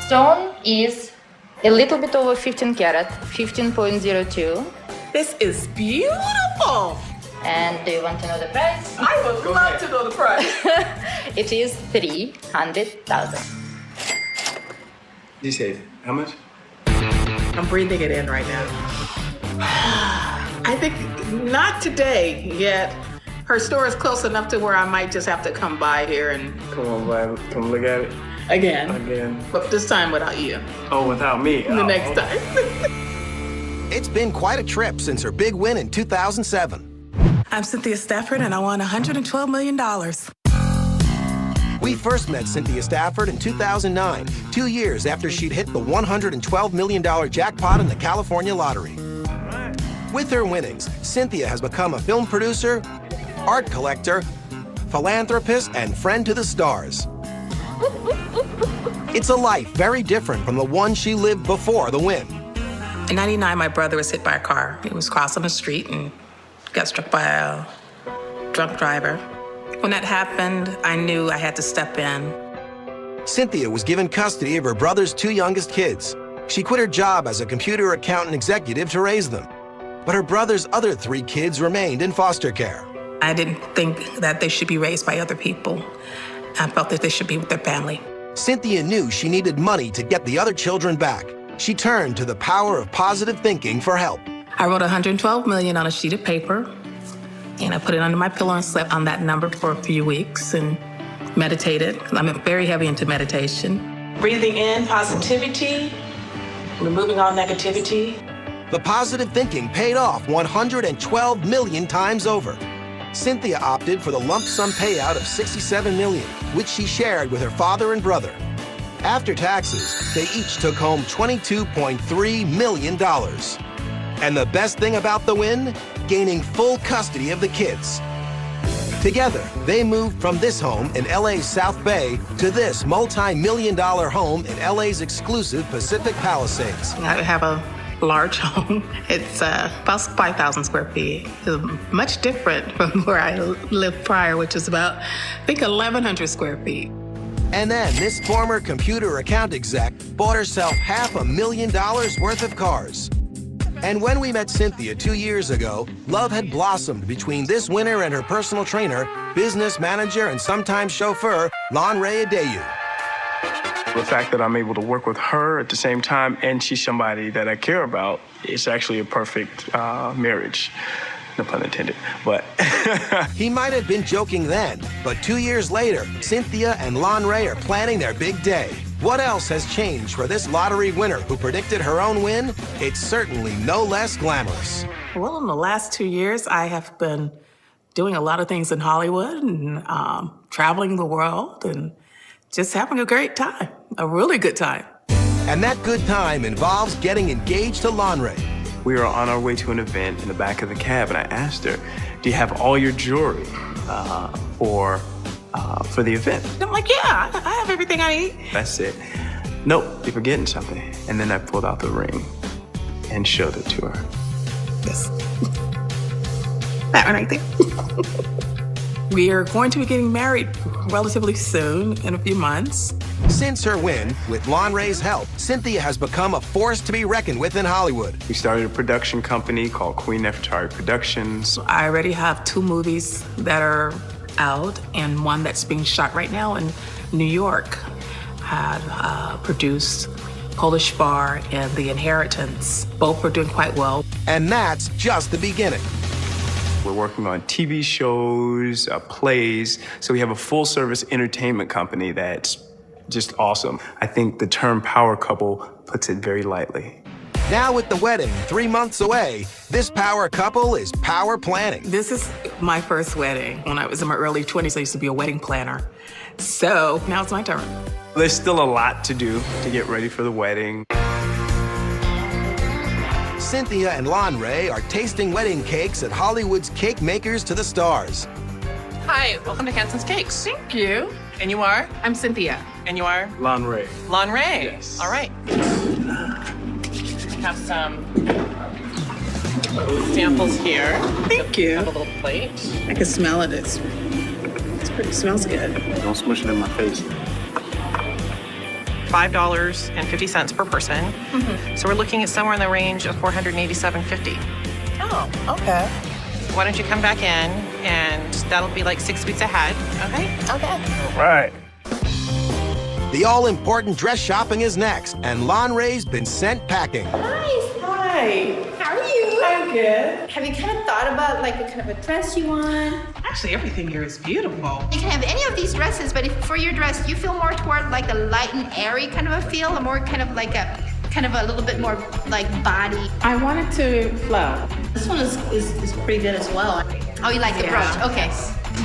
Stone is a little bit over 15 karat, 15.02. This is beautiful. And do you want to know the price? I would love to know the price. It is 300,000. You say how much? I'm breathing it in right now. I think not today yet. Her store is close enough to where I might just have to come by here and Come on, by. Come look at it. again. But this time without you. Oh, without me. The next time. It's been quite a trip since her big win in 2007. I'm Cynthia Stafford, and I won $112 million. We first met Cynthia Stafford in 2009, 2 years after she'd hit the $112 million jackpot in the California lottery. With her winnings, Cynthia has become a film producer, art collector, philanthropist, and friend to the stars. It's a life very different from the one she lived before the win. In '99, my brother was hit by a car. He was crossing the street and got struck by a drunk driver. When that happened, I knew I had to step in. Cynthia was given custody of her brother's 2 youngest kids. She quit her job as a computer accountant executive to raise them. But her brother's other 3 kids remained in foster care. I didn't think that they should be raised by other people. I felt that they should be with their family. Cynthia knew she needed money to get the other children back. She turned to the power of positive thinking for help. I wrote $112 million on a sheet of paper, and I put it under my pillow and slept on that number for a few weeks and meditated. I'm very heavy into meditation. Breathing in positivity, removing all negativity. The positive thinking paid off 112 million times over. Cynthia opted for the lump sum payout of $67 million, which she shared with her father and brother. After taxes, they each took home $22.3 million. And the best thing about the win? Gaining full custody of the kids. Together, they moved from this home in LA's South Bay to this multi-million-dollar home in LA's exclusive Pacific Palisades. I have a large home. It's about 5,000 square feet. It's much different from where I lived prior, which is about, I think, 1,100 square feet. And then this former computer account exec bought herself $500,000 worth of cars. And when we met Cynthia 2 years ago, love had blossomed between this winner and her personal trainer, business manager, and sometimes chauffeur, Lon Ray Adeyu. The fact that I'm able to work with her at the same time, and she's somebody that I care about, it's actually a perfect marriage. No pun intended, but. He might have been joking then, but 2 years later, Cynthia and Lon Ray are planning their big day. What else has changed for this lottery winner who predicted her own win? It's certainly no less glamorous. Well, in the last 2 years, I have been doing a lot of things in Hollywood and traveling the world and just having a great time, a really good time. And that good time involves getting engaged to Lon Ray. We were on our way to an event in the back of the cab, and I asked her, do you have all your jewelry for the event? I'm like, yeah, I have everything I need. That's it. Nope, you're forgetting something. And then I pulled out the ring and showed it to her. Yes. That one right there. We are going to be getting married relatively soon, in a few months. Since her win, with Lon Ray's help, Cynthia has become a force to be reckoned with in Hollywood. We started a production company called Queen Nefertari Productions. I already have 2 movies that are out and one that's being shot right now in New York. I've produced Polish Bar and The Inheritance. Both are doing quite well. And that's just the beginning. We're working on TV shows, plays, so we have a full-service entertainment company that's just awesome. I think the term power couple puts it very lightly. Now with the wedding 3 months away, this power couple is power planning. This is my first wedding. When I was in my early 20s, I used to be a wedding planner. So now it's my turn. There's still a lot to do to get ready for the wedding. Cynthia and Lon Ray are tasting wedding cakes at Hollywood's Cake Makers to the Stars. Hi, welcome to Kansas Cakes. Thank you. And you are? I'm Cynthia. And you are? Lon Ray. Lon Ray. Yes. All right. Have some samples here. Thank you. Have a little plate. I can smell it. It's pretty, it smells good. Don't smush it in my face. $5.50 per person. So we're looking at somewhere in the range of $487.50. Oh, okay. Why don't you come back in, and that'll be like 6 weeks ahead, okay? Okay. All right. The all-important dress shopping is next, and Lon Ray's been sent packing. Hi. How are you? I'm good. Have you kind of thought about like what kind of a dress you want? Actually, everything here is beautiful. You can have any of these dresses, but if for your dress you feel more toward like a light and airy kind of a feel, or more kind of a little bit more like body. I wanted to flow. This one is pretty good as well. Oh, you like the brooch? Okay.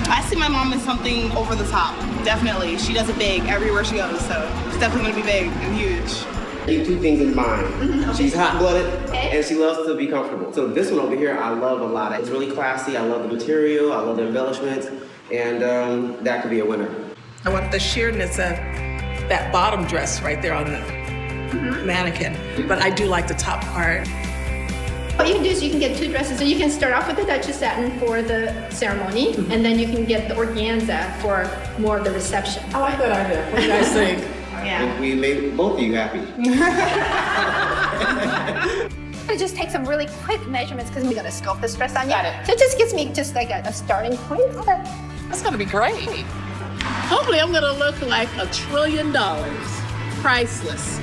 I see my mom as something over the top. Definitely. She does it big everywhere she goes, so it's definitely gonna be big and huge. Keep 2 things in mind. Okay. She's hot-blooded, Okay. and she loves to be comfortable. So this one over here, I love a lot. It's really classy. I love the material. I love the embellishments, and that could be a winner. I want the sheerness of that bottom dress right there on the mannequin, but I do like the top part. What you can do is you can get 2 dresses. So you can start off with the Duchess satin for the ceremony, and then you can get the organza for more of the reception. I like that idea. What do you guys think? Yeah. We made both of you happy. I just take some really quick measurements because we're gonna sculpt this dress on you. Got it. So it just gives me just like a starting point. Okay. That's gonna be great. Hopefully I'm gonna look like $1 trillion. Priceless.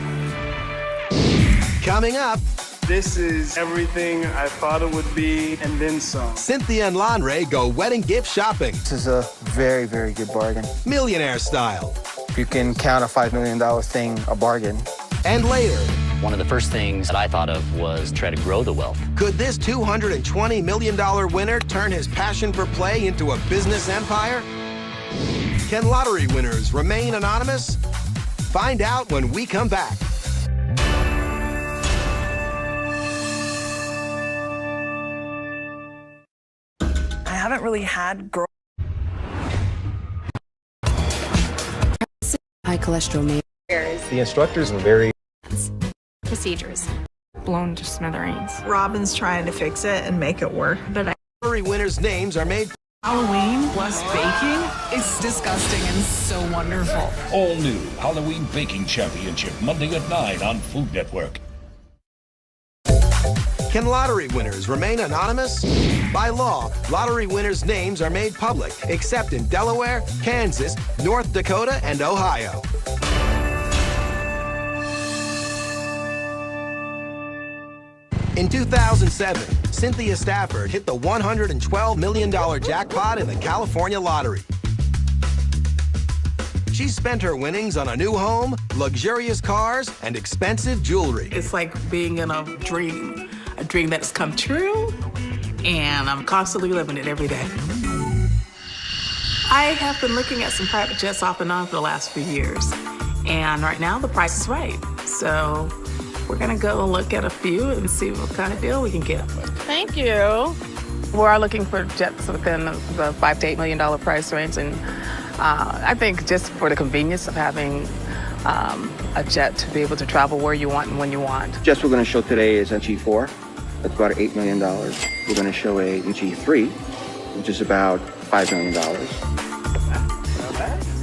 Coming up, This is everything I thought it would be, and then some. Cynthia and Lon Ray go wedding gift shopping. This is a very, very good bargain. Millionaire style. You can count a $5 million thing a bargain. And later, One of the first things that I thought of was try to grow the wealth. could this $220 million winner turn his passion for play into a business empire? Can lottery winners remain anonymous? Find out when we come back. I haven't really had girl. High cholesterol may. The instructors were very Procedures. Blown to smithereens. Robin's trying to fix it and make it work, but Lottery winners' names are made. Halloween plus baking? It's disgusting and so wonderful. All new Halloween Baking Championship, Monday at 9 on Food Network. Can lottery winners remain anonymous? By law, lottery winners' names are made public, except in Delaware, Kansas, North Dakota, and Ohio. In 2007, Cynthia Stafford hit the $112 million jackpot in the California lottery. She spent her winnings on a new home, luxurious cars, and expensive jewelry. It's like being in a dream that has come true, and I'm constantly living it every day. I have been looking at some private jets off and on for the last few years, and right now the price is right. So we're gonna go look at a few and see what kind of deal we can get. Thank you. We are looking for jets within the $5 to $8 million price range, and I think just for the convenience of having a jet to be able to travel where you want and when you want. Jets we're going to show today is a G4. That's about $8 million. We're going to show a G3, which is about $5 $5 million.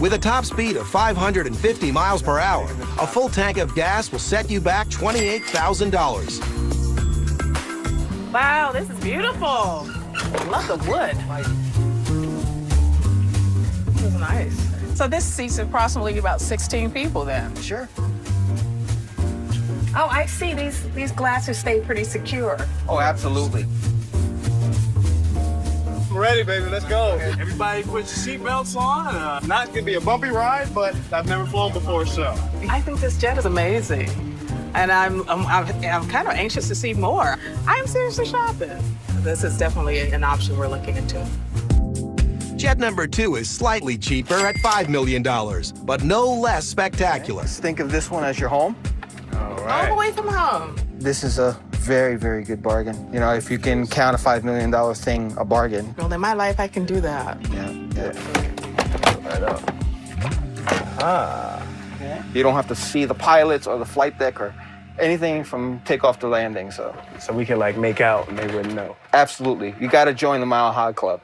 With a top speed of 550 miles per hour, a full tank of gas will set you back $28,000. Wow, this is beautiful. I love the wood. This is nice. So this seats approximately about 16 people then? Sure. Oh, I see. These glasses stay pretty secure. Oh, absolutely. I'm ready, baby. Let's go. Everybody put your seatbelts on. Not gonna be a bumpy ride, but I've never flown before, so. I think this jet is amazing, and I'm kind of anxious to see more. I'm seriously shopping. This is definitely an option we're looking into. Jet number 2 is slightly cheaper at $5 million, but no less spectacular. Think of this one as your home. All the way from home. This is a very, very good bargain. You know, if you can count a $5 million thing a bargain. Well, in my life, I can do that. Yeah. Right up. Okay. You don't have to see the pilots or the flight deck or anything from takeoff to landing, so. So we can like make out and they wouldn't know. Absolutely. You got to join the Mile High Club.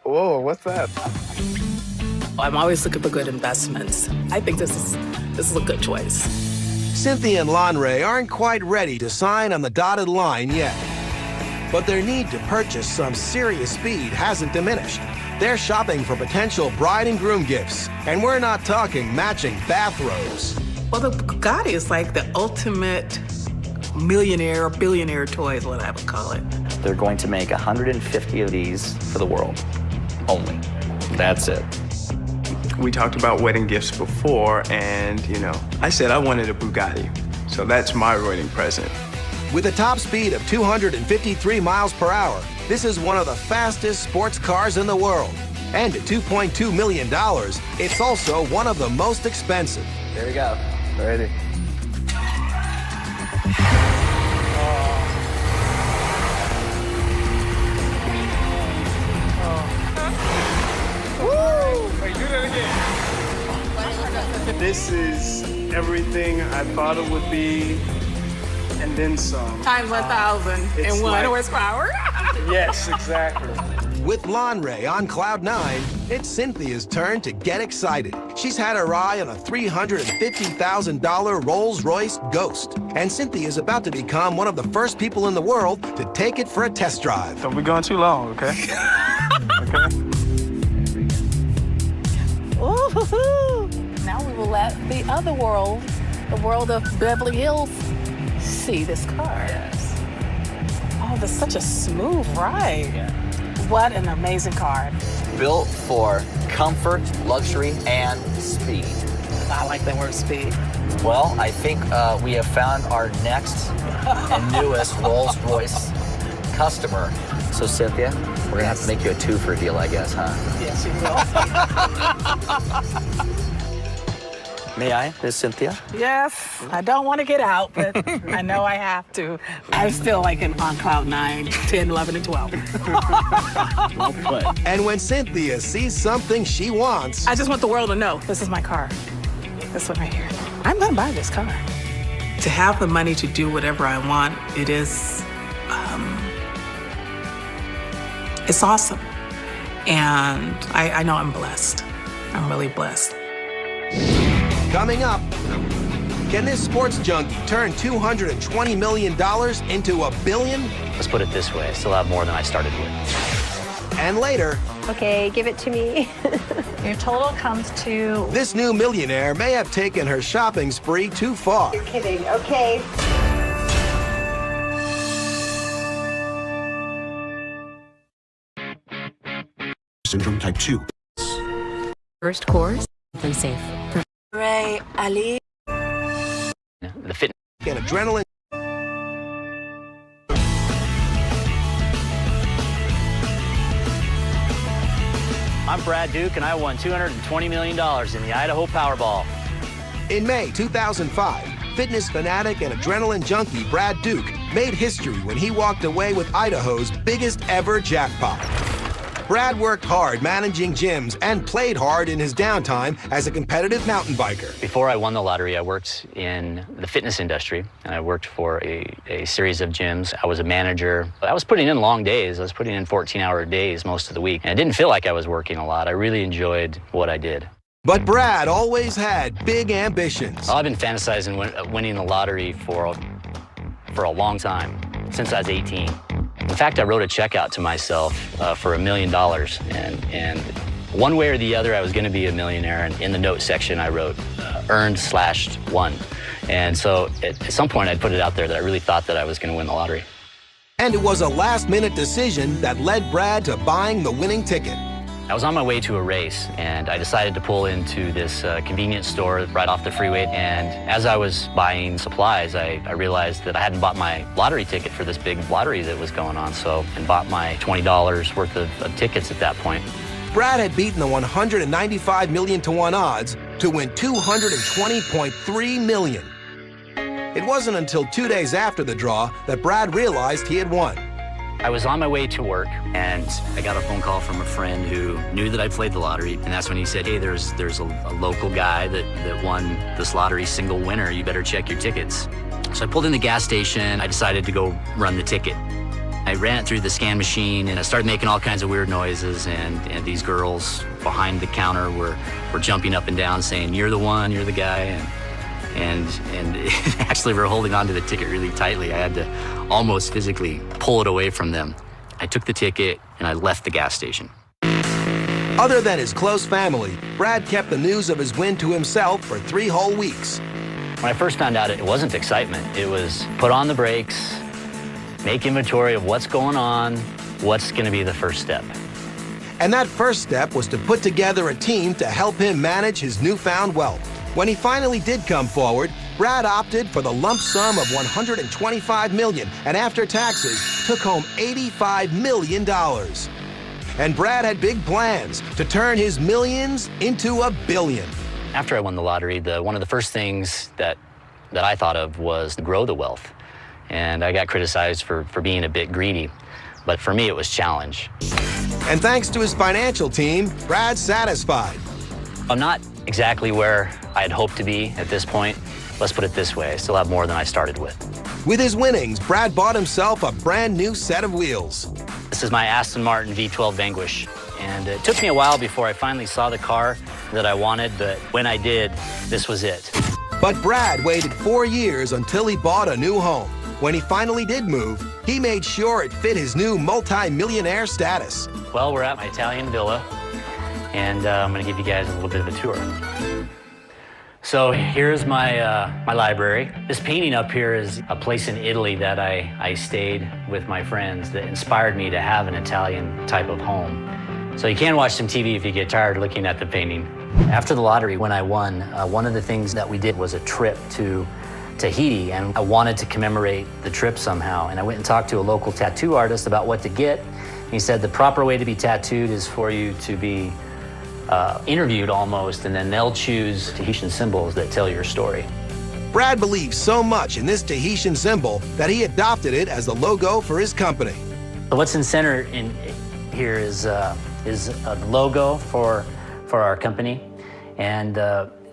Whoa, what's that? I'm always looking for good investments. I think this is a good choice. Cynthia and Lanre aren't quite ready to sign on the dotted line yet. But their need to purchase some serious speed hasn't diminished. They're shopping for potential bride and groom gifts, and we're not talking matching bathrobes. Well, the Bugatti is like the ultimate millionaire or billionaire toy is what I would call it. They're going to make 150 of these for the world. Only. That's it. We talked about wedding gifts before, and, you know, I said I wanted a Bugatti. So that's my wedding present. With a top speed of 253 miles per hour, this is one of the fastest sports cars in the world. And at $2.2 million, it's also one of the most expensive. There you go. Ready. Wait, do that again. This is everything I thought it would be, and then some. Times 1,000 and 1 horsepower. Yes, exactly. With Lanre on cloud 9, it's Cynthia's turn to get excited. She's had her eye on a $350,000 Rolls-Royce Ghost, and Cynthia's about to become one of the first people in the world to take it for a test drive. Don't be going too long, okay? Okay. Ooh, now we will let the other world, the world of Beverly Hills, see this car. Yes. Oh, that's such a smooth ride. Yeah. What an amazing car. Built for comfort, luxury, and speed. I like that word speed. Well, I think we have found our next and newest Rolls-Royce customer. So, Cynthia, we're going to have to make you a 2 for a deal, I guess, huh? Yes, you will. May I, Miss Cynthia? Yes, I don't want to get out, but I know I have to. I'm still like on cloud 9, 10, 11, and 12. Well put. And when Cynthia sees something she wants, I just want the world to know this is my car. This one right here. I'm going to buy this car. To have the money to do whatever I want, it is, it's awesome. And I know I'm blessed. I'm really blessed. coming up, can this sports junkie turn $220 million into $1 billion? Let's put it this way, I still have more than I started with. And later, okay, give it to me. Your total comes to... this new millionaire may have taken her shopping spree too far. You're kidding, okay. Syndrome type 2. First course, and safe. Ray, Ali. The fitness. And adrenaline. I'm Brad Duke, and I won $220 million in the Idaho Powerball. In May 2005, fitness fanatic and adrenaline junkie Brad Duke made history when he walked away with Idaho's biggest ever jackpot. Brad worked hard managing gyms and played hard in his downtime as a competitive mountain biker. Before I won the lottery, I worked in the fitness industry, and I worked for a series of gyms. I was a manager. I was putting in long days. I was putting in 14-hour days most of the week, and I didn't feel like I was working a lot. I really enjoyed what I did. But Brad always had big ambitions. Well, I've been fantasizing winning the lottery for a long time, since I was 18. In fact, I wrote a check out to myself for $1 million, and one way or the other, I was going to be a millionaire. And in the note section, I wrote earned/won. And so at some point, I'd put it out there that I really thought that I was going to win the lottery. And it was a last-minute decision that led Brad to buying the winning ticket. I was on my way to a race, and I decided to pull into this convenience store right off the freeway. And as I was buying supplies, I realized that I hadn't bought my lottery ticket for this big lottery that was going on, and bought my $20 worth of tickets at that point. Brad had beaten the 195 million to 1 odds to win 220.3 million. It wasn't until 2 days after the draw that Brad realized he had won. I was on my way to work, and I got a phone call from a friend who knew that I played the lottery, and that's when he said, hey, there's a local guy that won this lottery single winner. You better check your tickets. So I pulled in the gas station. I decided to go run the ticket. I ran it through the scan machine, and I started making all kinds of weird noises, and these girls behind the counter were jumping up and down saying, you're the one, you're the guy, and actually were holding onto the ticket really tightly. I had to almost physically pull it away from them. I took the ticket and I left the gas station. Other than his close family, Brad kept the news of his win to himself for 3 whole weeks. When I first found out, it wasn't excitement. It was put on the brakes, make inventory of what's going on, what's going to be the first step. And that first step was to put together a team to help him manage his newfound wealth. When he finally did come forward, Brad opted for the lump sum of $125 million, and after taxes, took home $85 million. And Brad had big plans to turn his millions into $1 billion. After I won the lottery, one of the first things that I thought of was to grow the wealth. And I got criticized for being a bit greedy, but for me it was challenge. And thanks to his financial team, Brad's satisfied. I'm not exactly where I'd hoped to be at this point. Let's put it this way, I still have more than I started with. With his winnings, Brad bought himself a brand new set of wheels. This is my Aston Martin V12 Vanquish, and it took me a while before I finally saw the car that I wanted, but when I did, this was it. But Brad waited 4 years until he bought a new home. When he finally did move, he made sure it fit his new multi-millionaire status. Well, we're at my Italian villa, and I'm gonna give you guys a little bit of a tour. So here's my library. This painting up here is a place in Italy that I stayed with my friends that inspired me to have an Italian type of home. So you can watch some TV if you get tired looking at the painting. After the lottery, when I won, one of the things that we did was a trip to Tahiti, and I wanted to commemorate the trip somehow. And I went and talked to a local tattoo artist about what to get. He said the proper way to be tattooed is for you to be interviewed almost, and then they'll choose Tahitian symbols that tell your story. Brad believes so much in this Tahitian symbol that he adopted it as the logo for his company. So what's in center in here is a logo for our company, and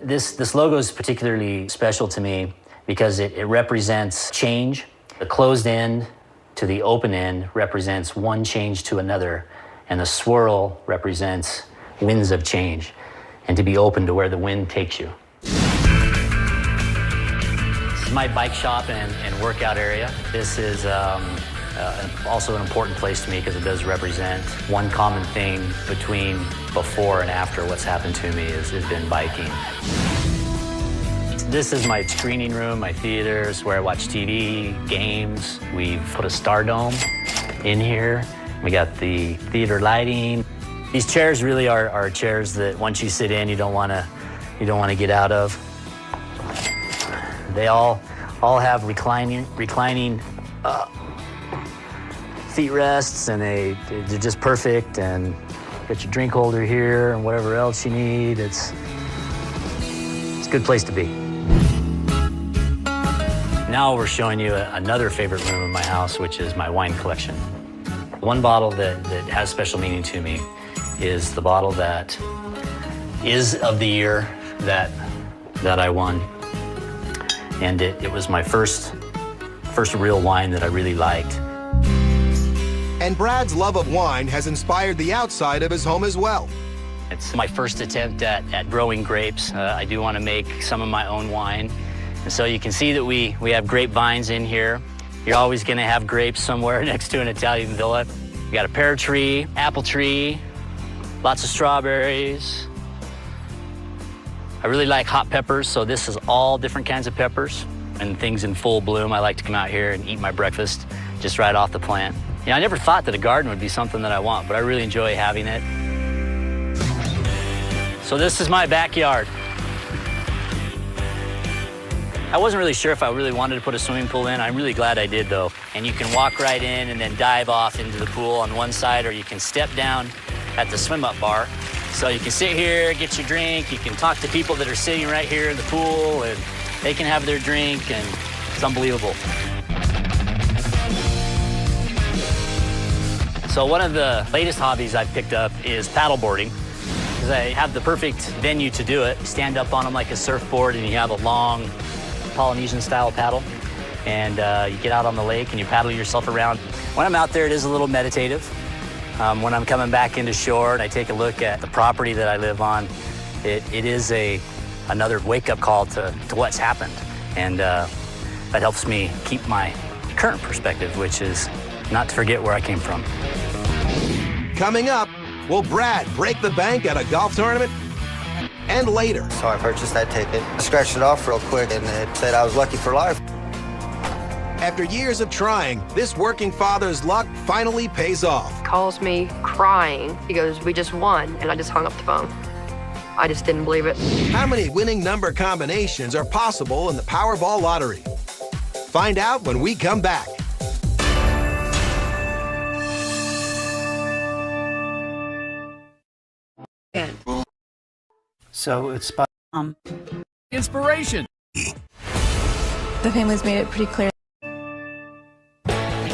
this logo is particularly special to me because it represents change. The closed end to the open end represents one change to another, and the swirl represents winds of change, and to be open to where the wind takes you. This is my bike shop and workout area. This is also an important place to me because it does represent one common thing between before and after what's happened to me has been biking. This is my screening room, my theaters, where I watch TV, games. We've put a star dome in here. We got the theater lighting. These chairs really are chairs that once you sit in, you don't want to get out of. They all have reclining seat rests, and they're just perfect. And got your drink holder here and whatever else you need. It's a good place to be. Now we're showing you another favorite room in my house, which is my wine collection. One bottle that has special meaning to me is the bottle that is of the year that I won. And it was my first real wine that I really liked. And Brad's love of wine has inspired the outside of his home as well. It's my first attempt at growing grapes. I do want to make some of my own wine. And so you can see that we have grapevines in here. You're always going to have grapes somewhere next to an Italian villa. You got a pear tree, apple tree, lots of strawberries. I really like hot peppers, so this is all different kinds of peppers and things in full bloom. I like to come out here and eat my breakfast just right off the plant. You know, I never thought that a garden would be something that I want, but I really enjoy having it. So this is my backyard. I wasn't really sure if I really wanted to put a swimming pool in. I'm really glad I did, though. And you can walk right in and then dive off into the pool on one side, or you can step down at the swim-up bar. So you can sit here, get your drink, you can talk to people that are sitting right here in the pool, and they can have their drink, and it's unbelievable. So one of the latest hobbies I've picked up is paddleboarding, because I have the perfect venue to do it. You stand up on them like a surfboard, and you have a long Polynesian-style paddle, and you get out on the lake and you paddle yourself around. When I'm out there, it is a little meditative. When I'm coming back into shore and I take a look at the property that I live on, it is another wake-up call to what's happened. And that helps me keep my current perspective, which is not to forget where I came from. Coming up, will Brad break the bank at a golf tournament? And later. So I purchased that ticket, scratched it off real quick, and it said I was lucky for life. After years of trying, this working father's luck finally pays off. Calls me crying. He goes, "We just won," and I just hung up the phone. I just didn't believe it. How many winning number combinations are possible in the Powerball lottery? Find out when we come back. So it's inspiration. The family's made it pretty clear.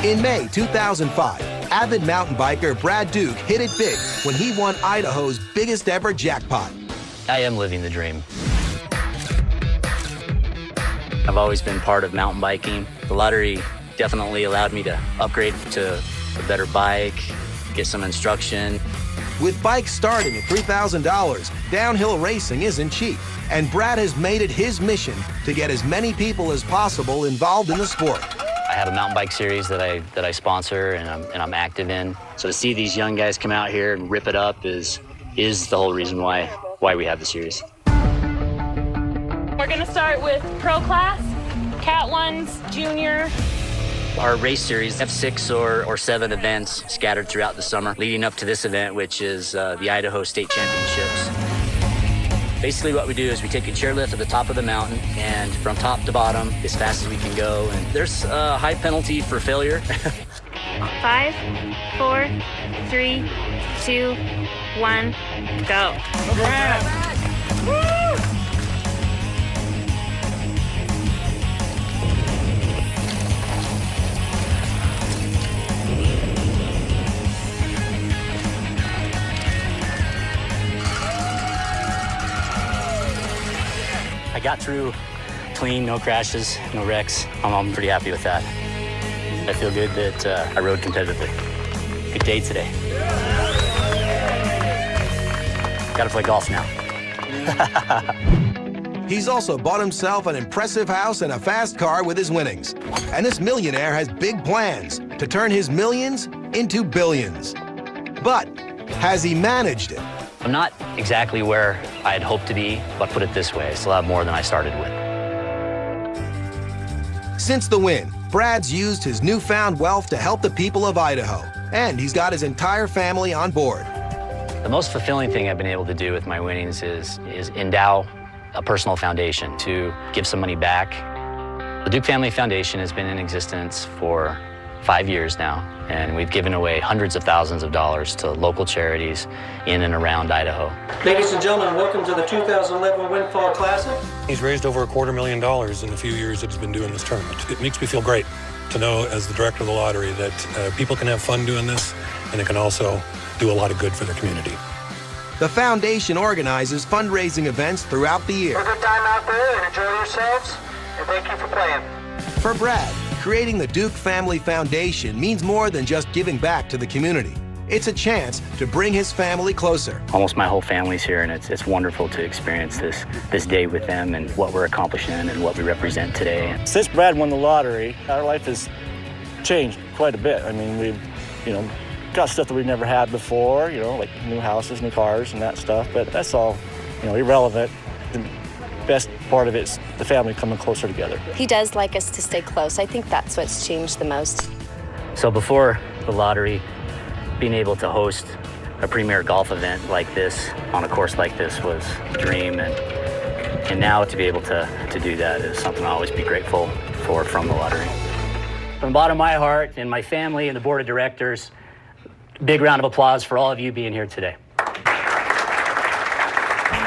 In May 2005, avid mountain biker Brad Duke hit it big when he won Idaho's biggest ever jackpot. I am living the dream. I've always been part of mountain biking. The lottery definitely allowed me to upgrade to a better bike, get some instruction. With bikes starting at $3,000, downhill racing isn't cheap, and Brad has made it his mission to get as many people as possible involved in the sport. I have a mountain bike series that I sponsor and I'm active in. So to see these young guys come out here and rip it up is the whole reason why we have the series. We're gonna start with pro class, Cat 1s, junior. Our race series have 6 or 7 events scattered throughout the summer, leading up to this event, which is the Idaho State Championships. Basically what we do is we take a chairlift at the top of the mountain, and from top to bottom, as fast as we can go. And there's a high penalty for failure. 5, 4, 3, 2, 1, go. I got through clean, no crashes, no wrecks. I'm pretty happy with that. I feel good that I rode competitively. Good day today. Gotta play golf now. He's also bought himself an impressive house and a fast car with his winnings. And this millionaire has big plans to turn his millions into billions. But has he managed it? I'm not exactly where I'd hoped to be, but put it this way, I still have more than I started with. Since the win, Brad's used his newfound wealth to help the people of Idaho, and he's got his entire family on board. The most fulfilling thing I've been able to do with my winnings is endow a personal foundation to give some money back. The Duke Family Foundation has been in existence for 5 years now, and we've given away hundreds of thousands of dollars to local charities in and around Idaho. Ladies and gentlemen, welcome to the 2011 Windfall Classic. He's raised over $250,000 in the few years that he's been doing this tournament. It makes me feel great. to know as the director of the lottery that people can have fun doing this, and it can also do a lot of good for their community. The foundation organizes fundraising events throughout the year. Have a good time out there and enjoy yourselves, and thank you for playing. For Brad, creating the Duke Family Foundation means more than just giving back to the community. It's a chance to bring his family closer. Almost my whole family's here, and it's wonderful to experience this day with them and what we're accomplishing and what we represent today. Since Brad won the lottery, our life has changed quite a bit. I mean, we've, got stuff that we've never had before, like new houses, new cars, and that stuff. But that's all, irrelevant. The best part of it is the family coming closer together. He does like us to stay close. I think that's what's changed the most. So before the lottery, being able to host a premier golf event like this on a course like this was a dream, and now to be able to do that is something I'll always be grateful for from the lottery. From the bottom of my heart and my family and the board of directors, big round of applause for all of you being here today.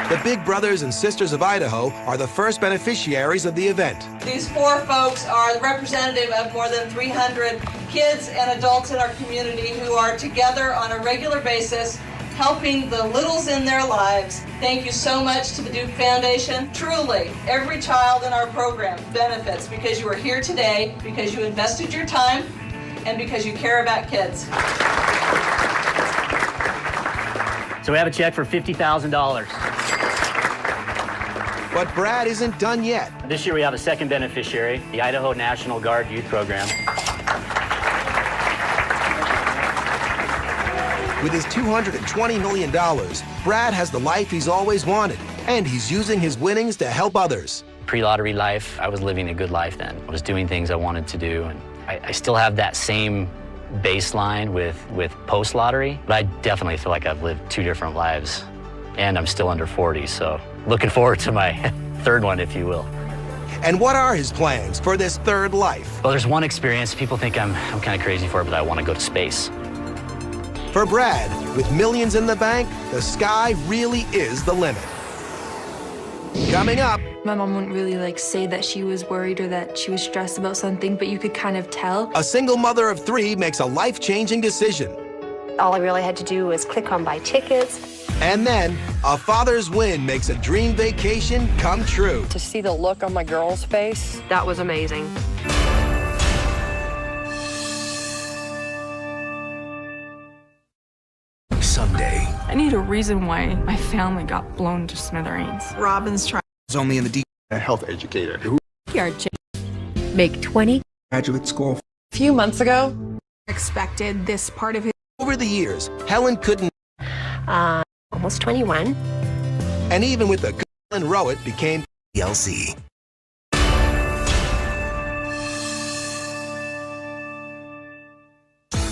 The Big Brothers and Sisters of Idaho are the first beneficiaries of the event. These four folks are the representative of more than 300 kids and adults in our community who are together on a regular basis, helping the littles in their lives. Thank you so much to the Duke Foundation. Truly, every child in our program benefits because you are here today, because you invested your time, and because you care about kids. So we have a check for $50,000. But Brad isn't done yet. This year we have a second beneficiary, the Idaho National Guard Youth Program. With his $220 million, Brad has the life he's always wanted, and he's using his winnings to help others. Pre-lottery life, I was living a good life then. I was doing things I wanted to do, and I still have that same baseline with post-lottery, but I definitely feel like I've lived two different lives, and I'm still under 40, so looking forward to my third one, if you will. And what are his plans for this third life? Well, there's one experience. People think I'm kind of crazy for it, but I want to go to space. For Brad, with millions in the bank, the sky really is the limit. Coming up. My mom wouldn't really say that she was worried or that she was stressed about something, but you could kind of tell. A single mother of three makes a life-changing decision. All I really had to do was click on buy tickets. And then, a father's win makes a dream vacation come true. To see the look on my girl's face, that was amazing. Someday. I need a reason why my family got blown to smithereens. Robin's trying. It's only in the deep. A health educator who Make 20. Graduate school. A few months ago, expected this part of his. Over the years, Helen couldn't. Almost 21. And even with the good Helen Rowett became LC.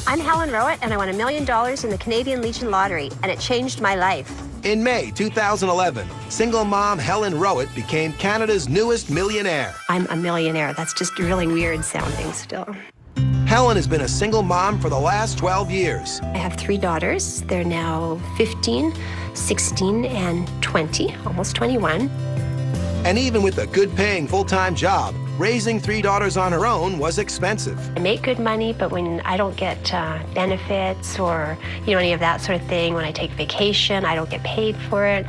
I'm Helen Rowett, and I won $1 million in the Canadian Legion Lottery, and it changed my life. In May 2011, single mom Helen Rowett became Canada's newest millionaire. I'm a millionaire. That's just really weird sounding still. Helen has been a single mom for the last 12 years. I have 3 daughters. They're now 15, 16, and 20, almost 21. And even with a good-paying full-time job, raising 3 daughters on her own was expensive. I make good money, but when I don't get benefits or any of that sort of thing, when I take vacation, I don't get paid for it.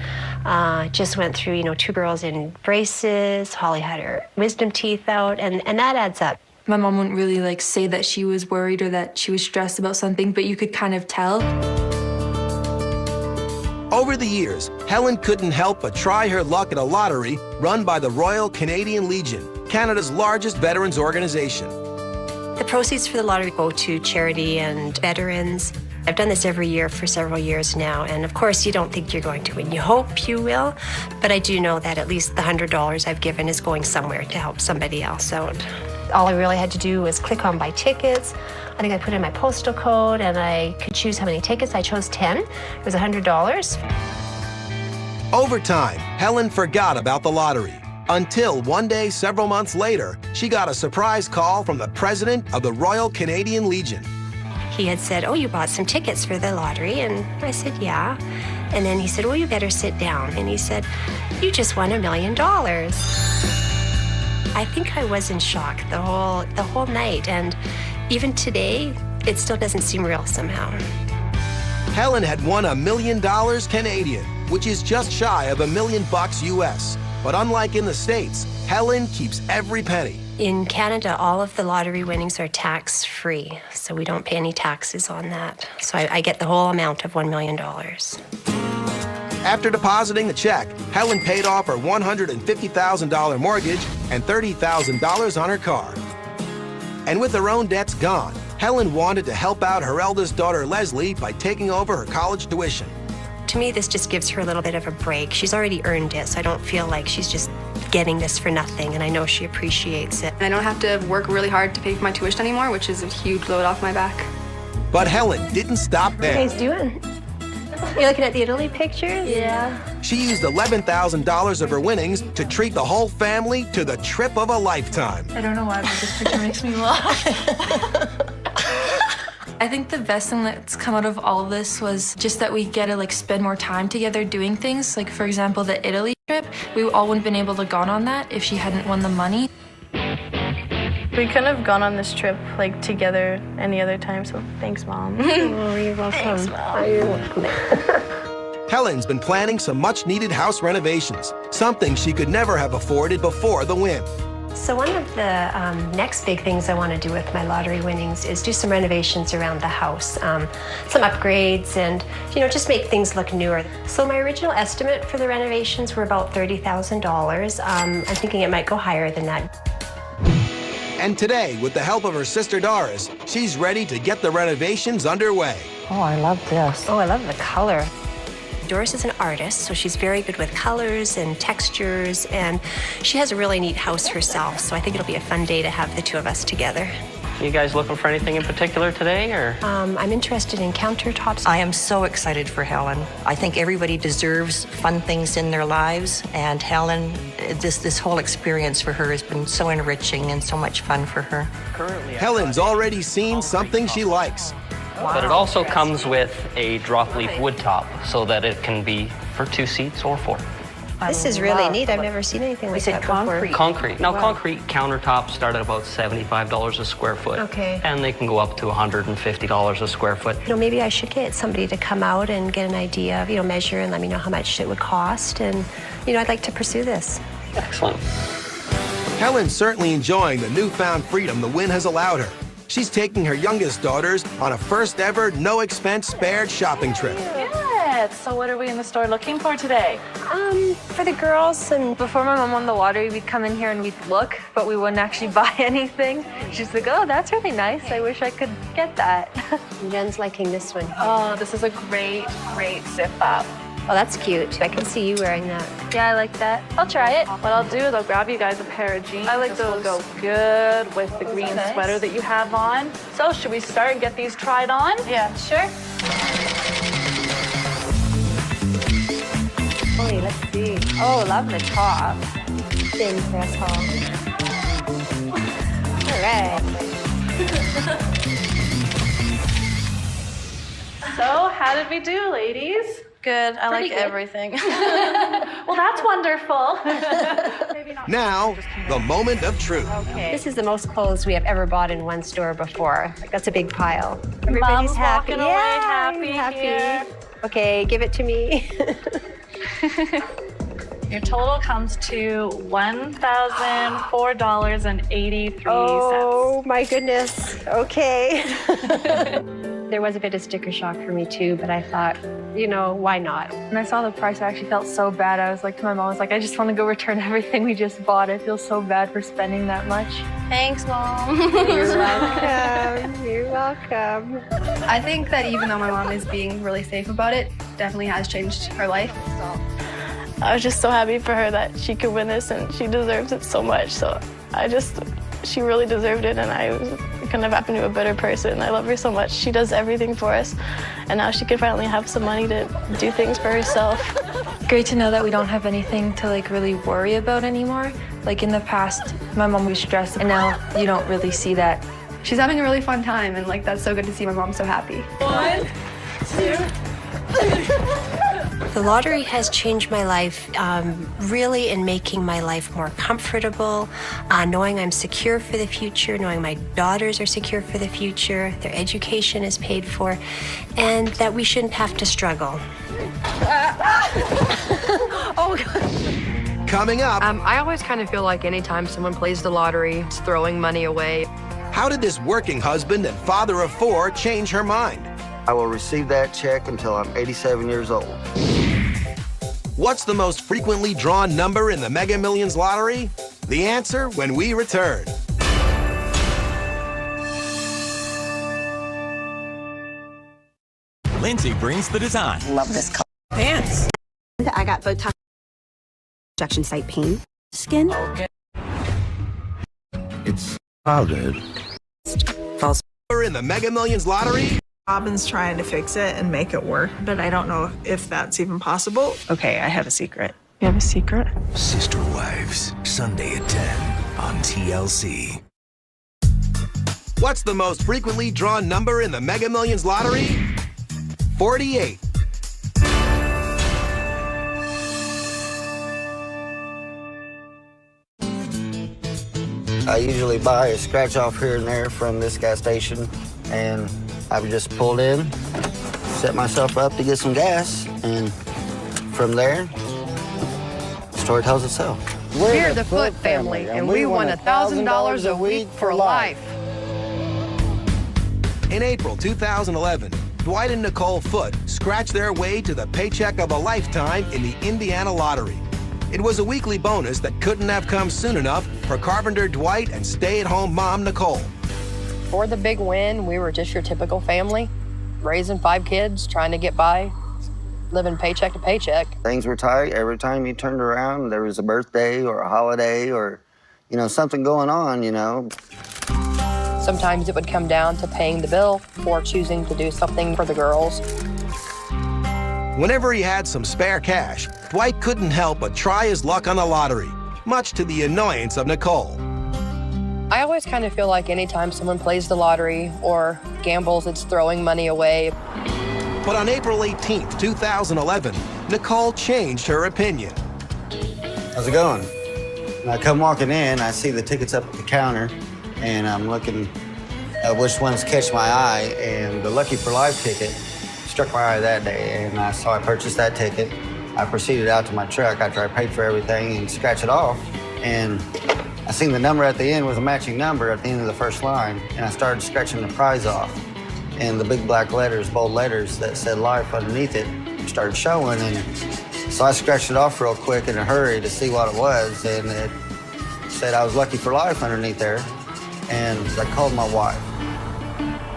Just went through 2 girls in braces. Holly had her wisdom teeth out, and that adds up. My mom wouldn't really say that she was worried or that she was stressed about something, but you could kind of tell. Over the years, Helen couldn't help but try her luck at a lottery run by the Royal Canadian Legion, Canada's largest veterans organization. The proceeds for the lottery go to charity and veterans. I've done this every year for several years now, and of course you don't think you're going to win. You hope you will, but I do know that at least the $100 I've given is going somewhere to help somebody else out. All I really had to do was click on buy tickets. I think I put in my postal code and I could choose how many tickets. I chose 10. It was $100. Over time, Helen forgot about the lottery. Until one day, several months later, she got a surprise call from the president of the Royal Canadian Legion. He had said, "Oh, you bought some tickets for the lottery?" And I said, "Yeah." And then he said, "Well, you better sit down." And he said, "You just won $1 million." I think I was in shock the whole night, and even today, it still doesn't seem real somehow. Helen had won $1 million Canadian, which is just shy of $1 million US. But unlike in the States, Helen keeps every penny. In Canada, all of the lottery winnings are tax-free, so we don't pay any taxes on that. So I get the whole amount of $1 million. After depositing the check, Helen paid off her $150,000 mortgage and $30,000 on her car. And with her own debts gone, Helen wanted to help out her eldest daughter, Leslie, by taking over her college tuition. To me, this just gives her a little bit of a break. She's already earned it, so I don't feel like she's just getting this for nothing, and I know she appreciates it. I don't have to work really hard to pay for my tuition anymore, which is a huge load off my back. But Helen didn't stop there. What are you guys doing? You're looking at the Italy pictures? Yeah. She used $11,000 of her winnings to treat the whole family to the trip of a lifetime. I don't know why, but this picture makes me laugh. I think the best thing that's come out of all of this was just that we get to spend more time together doing things. Like, for example, the Italy trip, we all wouldn't have been able to gone on that if she hadn't won the money. We couldn't have gone on this trip together any other time, so thanks, Mom. Oh, you're welcome. Thanks, Mom. Oh, you're welcome. Helen's been planning some much-needed house renovations, something she could never have afforded before the win. So one of the next big things I want to do with my lottery winnings is do some renovations around the house, some upgrades, and just make things look newer. So my original estimate for the renovations were about $30,000. I'm thinking it might go higher than that. And today, with the help of her sister Doris, she's ready to get the renovations underway. Oh, I love this. Oh, I love the color. Doris is an artist, so she's very good with colors and textures, and she has a really neat house herself, so I think it'll be a fun day to have the two of us together. You guys looking for anything in particular today, or? I'm interested in countertops. I am so excited for Helen. I think everybody deserves fun things in their lives, and Helen, this whole experience for her has been so enriching and so much fun for her. Currently, Helen's already seen something she likes. But it also comes with a drop leaf wood top so that it can be for 2 seats or 4. This is really neat. I've never seen anything like that before. Concrete. Now, concrete countertops start at about $75 a square foot. Okay. And they can go up to $150 a square foot. Maybe I should get somebody to come out and get an idea of, measure and let me know how much it would cost. And, I'd like to pursue this. Excellent. Helen's certainly enjoying the newfound freedom the win has allowed her. She's taking her youngest daughters on a first-ever, no-expense-spared shopping trip. Yes. So what are we in the store looking for today? For the girls, and before my mom won the lottery, we'd come in here and we'd look, but we wouldn't actually buy anything. She's like, oh, that's really nice. I wish I could get that. Jen's liking this one. Oh, this is a great zip-up. Oh, that's cute. I can see you wearing that. Yeah, I like that. I'll try it. What I'll do is I'll grab you guys a pair of jeans. I like This those. will go good with the green nice. sweater that you have on. So should we start and get these tried on? Yeah, sure. Hey, let's see. Oh, love the top. Thin press hall. All right. So how did we do, ladies? Good. I Pretty like good. everything. Well, that's wonderful. Maybe not. Now, the moment of truth. Okay. This is the most clothes we have ever bought in one store before. That's a big pile. Everybody's Mom's happy. walking away happy here. Okay, give it to me. Your total comes to $1,004.83. Oh my goodness. Okay. There was a bit of sticker shock for me too, but I thought, why not? When I saw the price, I actually felt so bad. I was like to my mom, I just want to go return everything we just bought. I feel so bad for spending that much. Thanks, Mom. You're welcome. You're welcome. I think that even though my mom is being really safe about it, definitely has changed her life. I was just so happy for her that she could win this, and she deserves it so much. So she really deserved it, and I couldn't have happened to a better person. I love her so much. She does everything for us, and now she can finally have some money to do things for herself. Great to know that we don't have anything to really worry about anymore. In the past, my mom was stressed, and now you don't really see that. She's having a really fun time, and that's so good to see my mom so happy. 1, 2, 3. The lottery has changed my life, really in making my life more comfortable, knowing I'm secure for the future, knowing my daughters are secure for the future, their education is paid for, and that we shouldn't have to struggle. Oh, God. Coming up, I always kind of feel like anytime someone plays the lottery, it's throwing money away. how did this working husband and father of 4 change her mind? I will receive that check until I'm 87 years old. What's the most frequently drawn number in the Mega Millions lottery? The answer when we return. Lindsay brings the design. Love this color. Pants. I got Botox injection site pain. Skin. Okay. It's powdered. False. In the Mega Millions lottery? Robin's trying to fix it and make it work, but I don't know if that's even possible. Okay, I have a secret. You have a secret? Sister Wives, Sunday at 10 on TLC. What's the most frequently drawn number in the Mega Millions lottery? 48. I usually buy a scratch off here and there from this gas station, and I would just pull in, set myself up to get some gas, and from there, the story tells itself. We're the Foot family, and we won $1,000 a week for life. In April 2011, Dwight and Nicole Foote scratched their way to the paycheck of a lifetime in the Indiana lottery. It was a weekly bonus that couldn't have come soon enough for carpenter Dwight and stay-at-home mom Nicole. For the big win, we were just your typical family, raising 5 kids, trying to get by, living paycheck to paycheck. Things were tight. Every time you turned around, there was a birthday or a holiday or, something going on, Sometimes it would come down to paying the bill or choosing to do something for the girls. Whenever he had some spare cash, Dwight couldn't help but try his luck on the lottery, much to the annoyance of Nicole. I always kind of feel like anytime someone plays the lottery or gambles, it's throwing money away. But on April 18th, 2011, Nicole changed her opinion. How's it going? And I come walking in, I see the tickets up at the counter, and I'm looking at which ones catch my eye, and the Lucky for Life ticket struck my eye that day, and so I purchased that ticket. I proceeded out to my truck after I paid for everything and scratched it off, and I seen the number at the end was a matching number at the end of the first line, and I started scratching the prize off, and the big black letters, bold letters that said life underneath it started showing, and so I scratched it off real quick in a hurry to see what it was, and it said I was lucky for life underneath there, and I called my wife.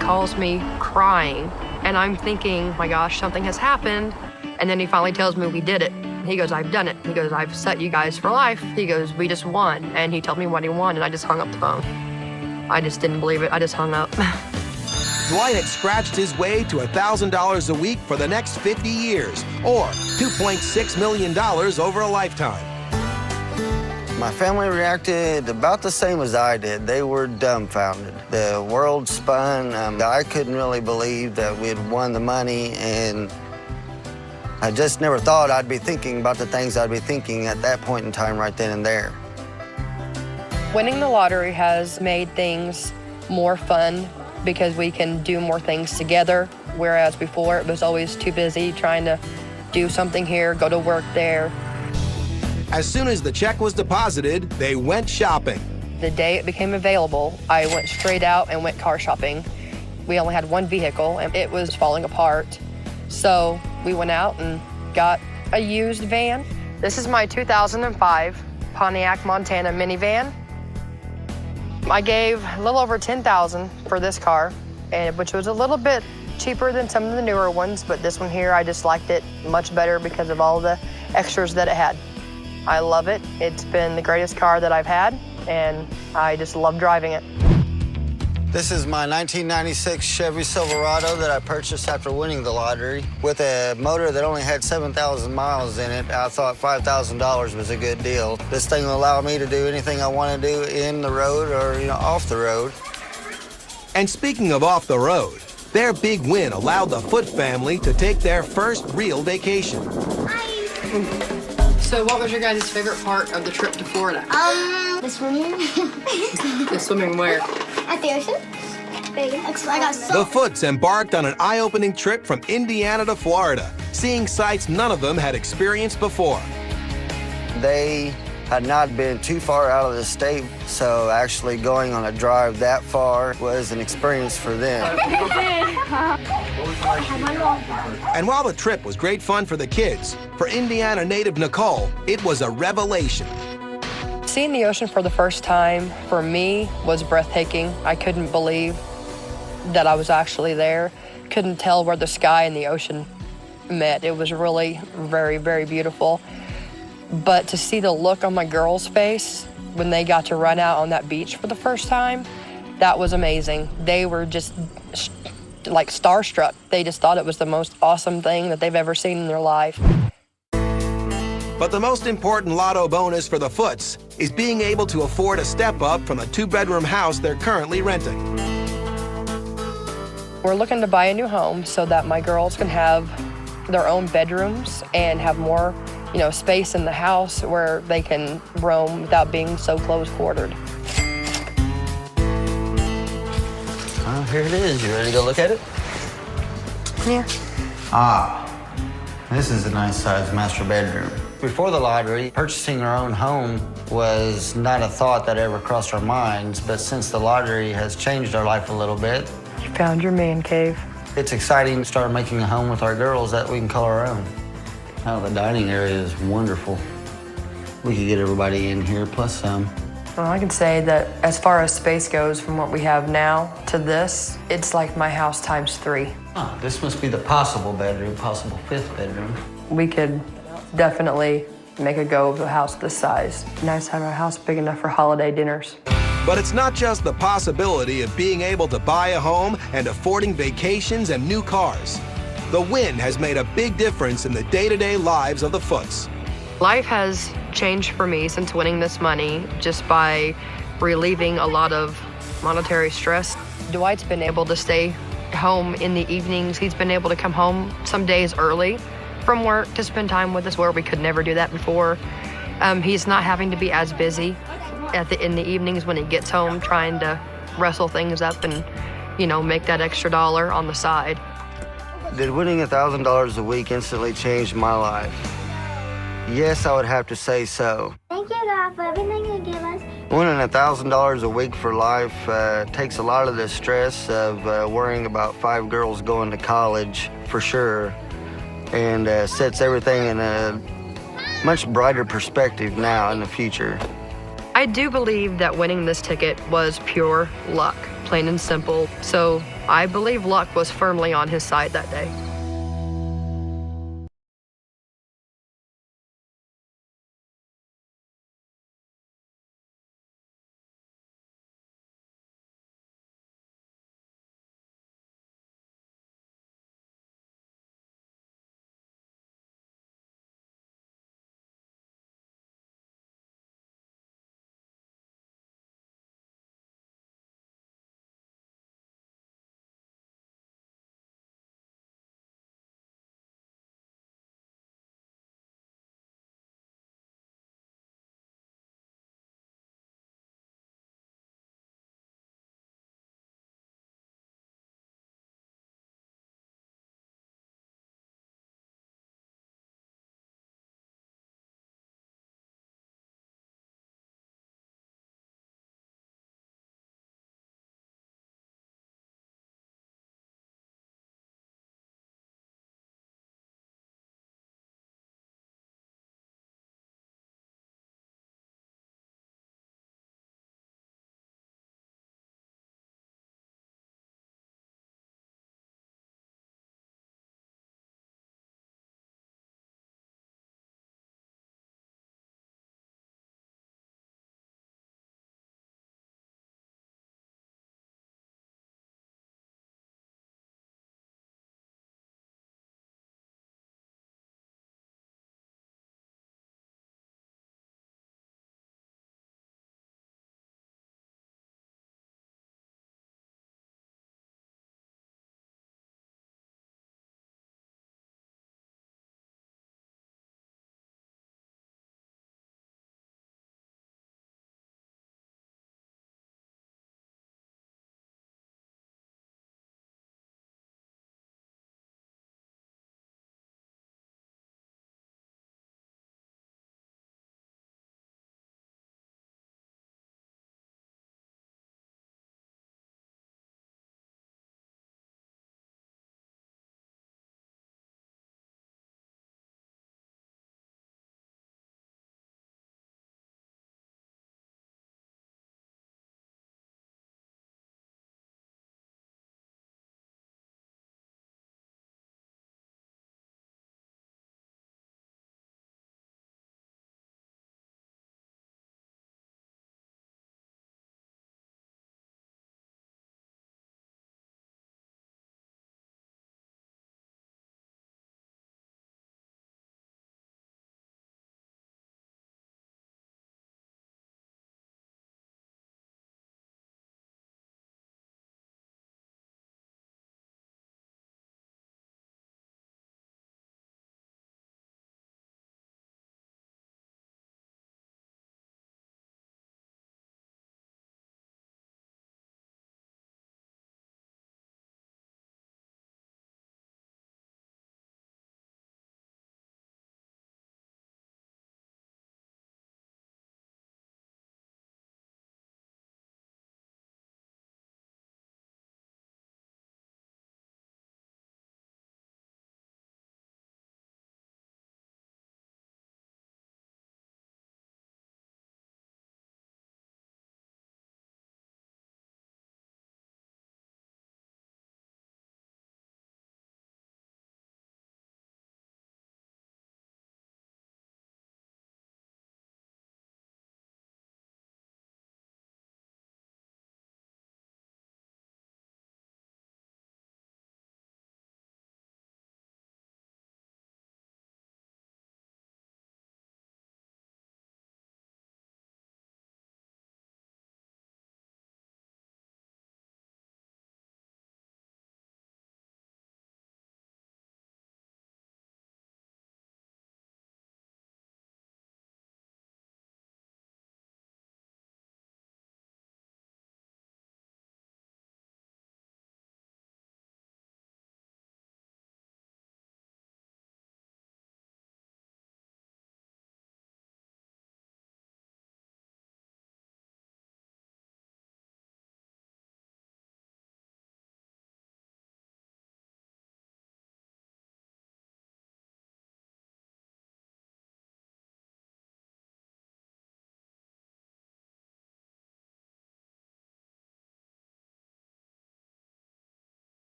Calls me crying, and I'm thinking, my gosh, something has happened. And then he finally tells me we did it. He goes, I've done it. He goes, I've set you guys for life. He goes, we just won. And he told me what he won, and I just hung up the phone. I just didn't believe it. I just hung up. Dwight had scratched his way to $1,000 a week for the next 50 years, or $2.6 million over a lifetime. My family reacted about the same as I did. They were dumbfounded. The world spun. I couldn't really believe that we had won the money, and I just never thought I'd be thinking about the things I'd be thinking at that point in time right then and there. Winning the lottery has made things more fun because we can do more things together, whereas before it was always too busy trying to do something here, go to work there. As soon as the check was deposited, they went shopping. The day it became available, I went straight out and went car shopping. We only had one vehicle, and it was falling apart. So we went out and got a used van. This is my 2005 Pontiac Montana minivan. I gave a little over $10,000 for this car, which was a little bit cheaper than some of the newer ones, but this one here, I just liked it much better because of all the extras that it had. I love it. It's been the greatest car that I've had, and I just love driving it. This is my 1996 Chevy Silverado that I purchased after winning the lottery. With a motor that only had 7,000 miles in it, I thought $5,000 was a good deal. This thing will allow me to do anything I want to do in the road or, off the road. And speaking of off the road, their big win allowed the Foote family to take their first real vacation. So what was your guys' favorite part of the trip to Florida? The swimming. The swimming where? At the ocean. I got so. The Foots embarked on an eye-opening trip from Indiana to Florida, seeing sights none of them had experienced before. They had not been too far out of the state, so actually going on a drive that far was an experience for them. And while the trip was great fun for the kids, for Indiana native Nicole, it was a revelation. Seeing the ocean for the first time, for me, was breathtaking. I couldn't believe that I was actually there. Couldn't tell where the sky and the ocean met. It was really very, very beautiful. But to see the look on my girls' face when they got to run out on that beach for the first time, that was amazing. They were just like starstruck. They just thought it was the most awesome thing that they've ever seen in their life. But the most important lotto bonus for the Foots is being able to afford a step up from the 2-bedroom house they're currently renting. We're looking to buy a new home so that my girls can have their own bedrooms and have more, space in the house where they can roam without being so close-quartered. Here it is. You ready to go look at it? Yeah. This is a nice sized master bedroom. Before the lottery, purchasing our own home was not a thought that ever crossed our minds, but since the lottery has changed our life a little bit, You found your man cave. it's exciting to start making a home with our girls that we can call our own. Oh, the dining area is wonderful. We could get everybody in here, plus some. Well, I can say that as far as space goes, from what we have now to this, it's like my house times 3. This must be the possible bedroom, possible 5th bedroom. We could definitely make a go of a house this size. Nice to have our house big enough for holiday dinners. But it's not just the possibility of being able to buy a home and affording vacations and new cars. The win has made a big difference in the day-to-day lives of the Foots. Life has changed for me since winning this money just by relieving a lot of monetary stress. Dwight's been able to stay home in the evenings. He's been able to come home some days early from work to spend time with us where we could never do that before. He's not having to be as busy in the evenings when he gets home trying to wrestle things up and, make that extra dollar on the side. Did winning $1,000 a week instantly change my life? Yes, I would have to say so. Thank you, God, for everything you give us. Winning $1,000 a week for life takes a lot of the stress of worrying about 5 girls going to college, for sure, and sets everything in a much brighter perspective now in the future. I do believe that winning this ticket was pure luck, plain and simple. So I believe luck was firmly on his side that day.